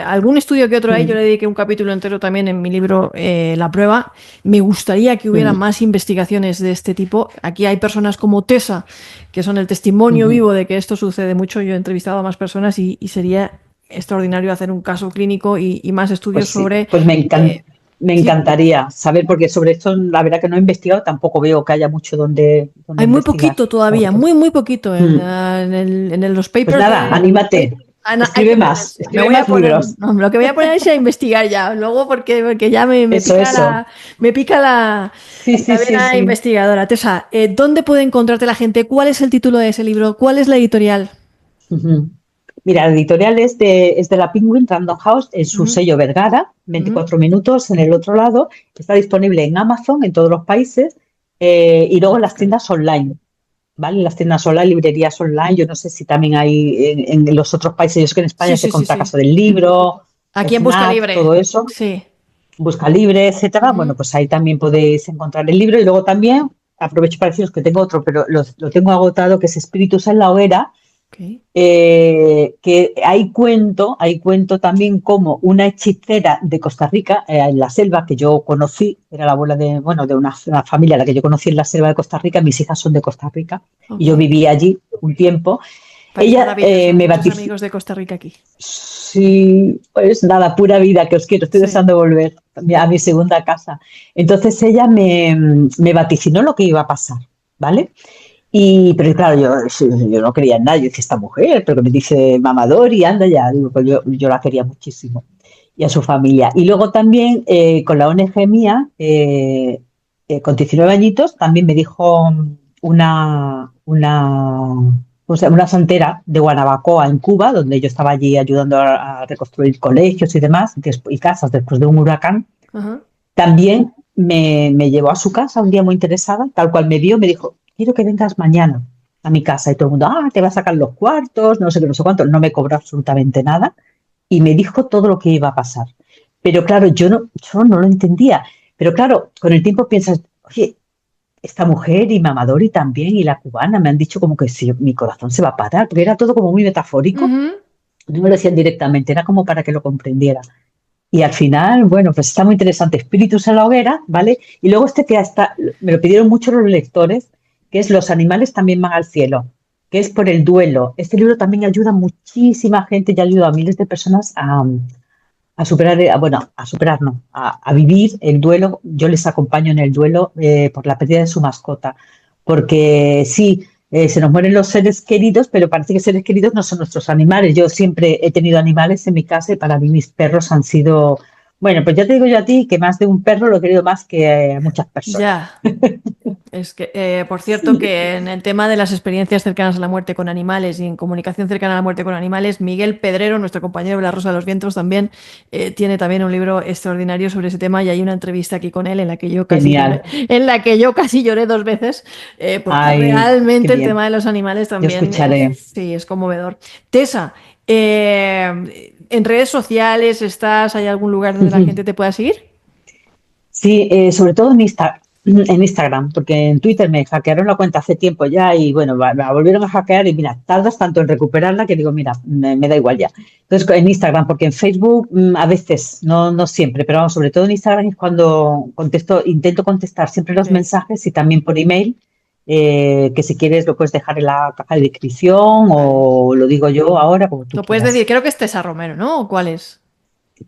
Algún estudio que otro hay, yo le Mm, dediqué un capítulo entero también en mi libro La prueba. Me gustaría que hubiera mm, más investigaciones de este tipo. Aquí hay personas como Tessa, que son el testimonio mm. vivo de que esto sucede mucho. Yo he entrevistado a más personas y sería extraordinario hacer un caso clínico y más Pues estudios sí, sobre... pues eh, me sí, encantaría saber, porque sobre esto la verdad que no he investigado, tampoco veo que haya mucho donde hay muy investigar. poquito O sea todavía, que, muy poquito mm. los Pues papers nada, de... anímate, Ana, hay escribe que más, ponerse. Me escribe voy a más poner. libros. No, lo que voy a poner es a investigar ya. Luego porque ya me Eso, pica eso. Sí, la sí, sí, vena sí. investigadora. Tessa, ¿dónde puede encontrarte la gente? ¿Cuál es el título de ese libro? ¿Cuál es la editorial? Ujú. Mira, la editorial es de la Penguin Random House en su Ujú, sello Vergara, ujú. 24 minutos en el otro lado. Está disponible en Amazon en todos los países y Voy luego a en las buscar. tiendas online. ¿Vale? Las tiendas online, librerías online, yo no sé si también hay en los otros países, yo sé que en Sí, España se sí, sí, compra sí. Casa del Libro, Aquí en Busca FNAC, Libre. todo eso, Sí. Busca Libre, etcétera. Bueno, Ujú. pues ahí también podéis encontrar el libro y luego también, aprovecho para deciros que tengo otro, pero lo tengo agotado, que es Espíritus en la Hoguera, Ok. que ahí cuento también como una hechicera de Costa Rica, en la selva, que yo conocí, era la abuela de, bueno, de una familia a la que yo conocí en la selva de Costa Rica, mis hijas son de Costa Rica, y Ok. yo viví allí un tiempo. País Ella maravilloso. me Muchos bautizó, amigos de Costa Rica aquí. sí, pues nada, pura vida que os quiero, estoy Sí. deseando volver a mi segunda casa. Entonces ella me vaticinó lo que iba a pasar, ¿vale? Pero claro, yo no creía en nada. Yo decía, esta mujer, pero que me dice mamador y anda ya. Digo, pues yo la quería muchísimo y a su familia. Y luego también con la ONG mía, con 19 añitos, también me dijo una santera de Guanabacoa, en Cuba, donde yo estaba allí ayudando a reconstruir colegios y demás, y casas después de un huracán. Ajá. También me llevó a su casa un día muy interesada, tal cual me vio, me dijo, quiero que vengas mañana a mi casa. Y todo el mundo, te va a sacar los cuartos, no sé qué, no sé cuánto. No me cobró absolutamente nada y me dijo todo lo que iba a pasar. Pero claro, yo no lo entendía. Pero claro, con el tiempo piensas, oye, esta mujer y Mamadori también y la cubana me han dicho como que si mi corazón se va a parar, porque era todo como muy metafórico. Ujú. No me lo decían directamente, era como para que lo comprendiera. Y al final, bueno, pues está muy interesante. Espíritus en la hoguera, ¿vale? Y luego que hasta me lo pidieron mucho los lectores, que es Los animales también van al cielo, que es por el duelo. Este libro también ayuda a muchísima gente y ayuda a miles de personas a superar, a superar no, a vivir el duelo. Yo les acompaño en el duelo por la pérdida de su mascota, porque sí, se nos mueren los seres queridos, pero parece que seres queridos no son nuestros animales. Yo siempre he tenido animales en mi casa y para mí mis perros han sido, bueno, pues ya te digo yo a ti que más de un perro lo he querido más que muchas personas. Ya. Es que, por cierto, que en el tema de las experiencias cercanas a la muerte con animales y en comunicación cercana a la muerte con animales, Miguel Pedrero, nuestro compañero de La Rosa de los Vientos, también tiene también un libro extraordinario sobre ese tema y hay una entrevista aquí con él Genial. en la que yo casi lloré dos veces, porque Ay, qué realmente el tema bien. de los animales Yo también escucharé. sí, es conmovedor. Tessa, en redes sociales estás, ¿hay algún lugar donde la gente te pueda seguir? Sí, sobre todo en Instagram, porque en Twitter me hackearon la cuenta hace tiempo ya y bueno, me la volvieron a hackear y mira, tardas tanto en recuperarla que digo, mira, me da igual ya. Entonces en Instagram, porque en Facebook a veces, no siempre, pero vamos, sobre todo en Instagram es cuando intento contestar siempre los Sí. mensajes y también por email, que si quieres lo puedes dejar en la caja de descripción Vale. o lo digo yo ahora, como tú Lo puedes decir, quieras. creo que es Tessa Romero, ¿no? ¿O cuál es?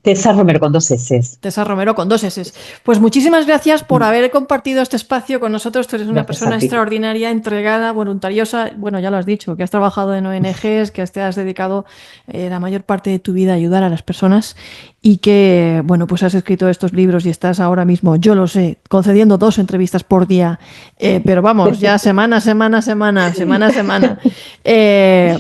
Tessa Romero con 2 S. Tessa Romero con dos S. Pues muchísimas gracias por haber compartido este espacio con nosotros. Tú eres una Gracias persona a ti. extraordinaria, entregada, voluntariosa. Bueno, ya lo has dicho, que has trabajado en ONGs, que te has dedicado la mayor parte de tu vida a ayudar a las personas y que, bueno, pues has escrito estos libros y estás ahora mismo, yo lo sé, concediendo 2 entrevistas por día, pero vamos, ya semana,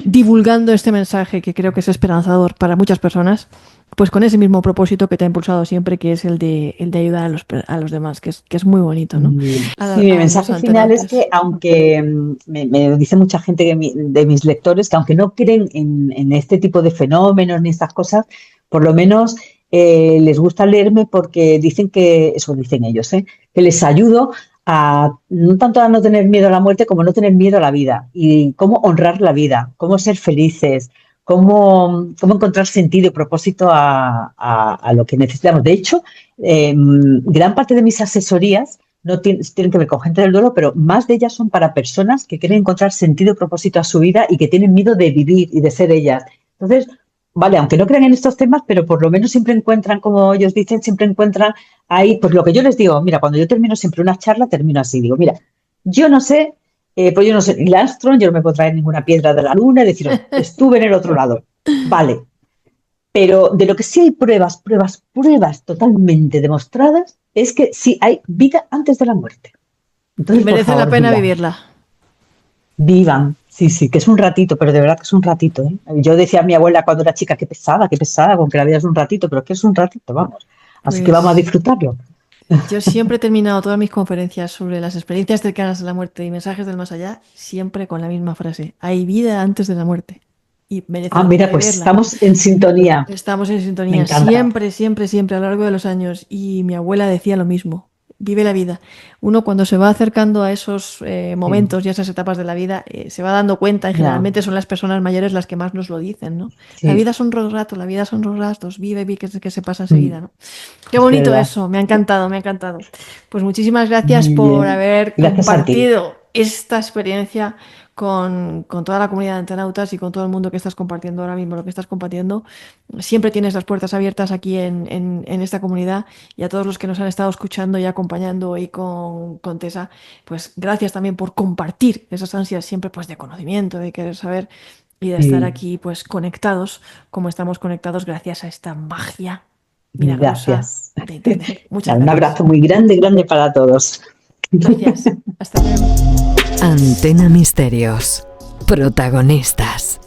divulgando este mensaje que creo que es esperanzador para muchas personas pues con ese mismo propósito que te ha impulsado siempre, que es el de ayudar a los demás, que es muy bonito, ¿no? Sí, mi A los mensaje final es antenantes. que aunque me dice mucha gente de mis lectores que aunque no creen en este tipo de fenómenos ni estas cosas, por lo menos les gusta leerme porque dicen que, eso dicen ellos, que les ayudo a no tanto a no tener miedo a la muerte como no tener miedo a la vida y cómo honrar la vida, cómo ser felices, cómo encontrar sentido y propósito a lo que necesitamos. De hecho, gran parte de mis asesorías no tienen que ver con gente del duelo, pero más de ellas son para personas que quieren encontrar sentido y propósito a su vida y que tienen miedo de vivir y de ser ellas. Entonces, vale, aunque no crean en estos temas, pero por lo menos siempre encuentran, como ellos dicen, siempre encuentran ahí, pues lo que yo les digo, mira, cuando yo termino siempre una charla, termino así, digo, mira, yo no sé, pues yo no sé ni Armstrong, yo no me puedo traer ninguna piedra de la luna y deciros, estuve en el otro lado. Vale, pero de lo que sí hay pruebas totalmente demostradas es que sí hay vida antes de la muerte. Y Entonces, por merece la favor, pena vivan. vivirla. Vivan. Sí, sí, que es un ratito, pero de verdad que es un ratito, ¿eh? Yo decía a mi abuela cuando era chica, qué pesada, con que la vida es un ratito, pero que es un ratito, vamos. Así que vamos a Pues disfrutarlo. yo siempre he terminado todas mis conferencias sobre las experiencias cercanas a la muerte y mensajes del más allá, siempre con la misma frase. Hay vida antes de la muerte. Y merece Ah, la pena mira, pues vivirla. estamos en sintonía. Estamos en Me sintonía encanta. siempre, siempre, siempre a lo largo de los años y mi abuela decía lo mismo. Vive la vida. Uno cuando se va acercando a esos Sí, momentos y a esas etapas de la vida se va dando cuenta y ya, generalmente son las personas mayores las que más nos lo dicen, ¿no? La sí, vida son dos ratos, la vida son dos ratos, vive, vive que se pasa enseguida, mm, ¿no? Qué es bonito verdad. eso, me ha encantado, me ha encantado. Pues muchísimas gracias Muy por bien. haber Gracias a ti. compartido esta experiencia con toda la comunidad de Antenautas y con todo el mundo que estás compartiendo ahora mismo, lo que estás compartiendo. Siempre tienes las puertas abiertas aquí en esta comunidad, y a todos los que nos han estado escuchando y acompañando hoy con Tessa, pues gracias también por compartir esas ansias siempre pues de conocimiento, de querer saber y de estar Sí, aquí pues conectados como estamos conectados gracias a esta magia milagrosa gracias. de Internet. Muchas Un gracias. abrazo muy grande, grande para todos. Gracias. Hasta luego. Antena Misterios. Protagonistas.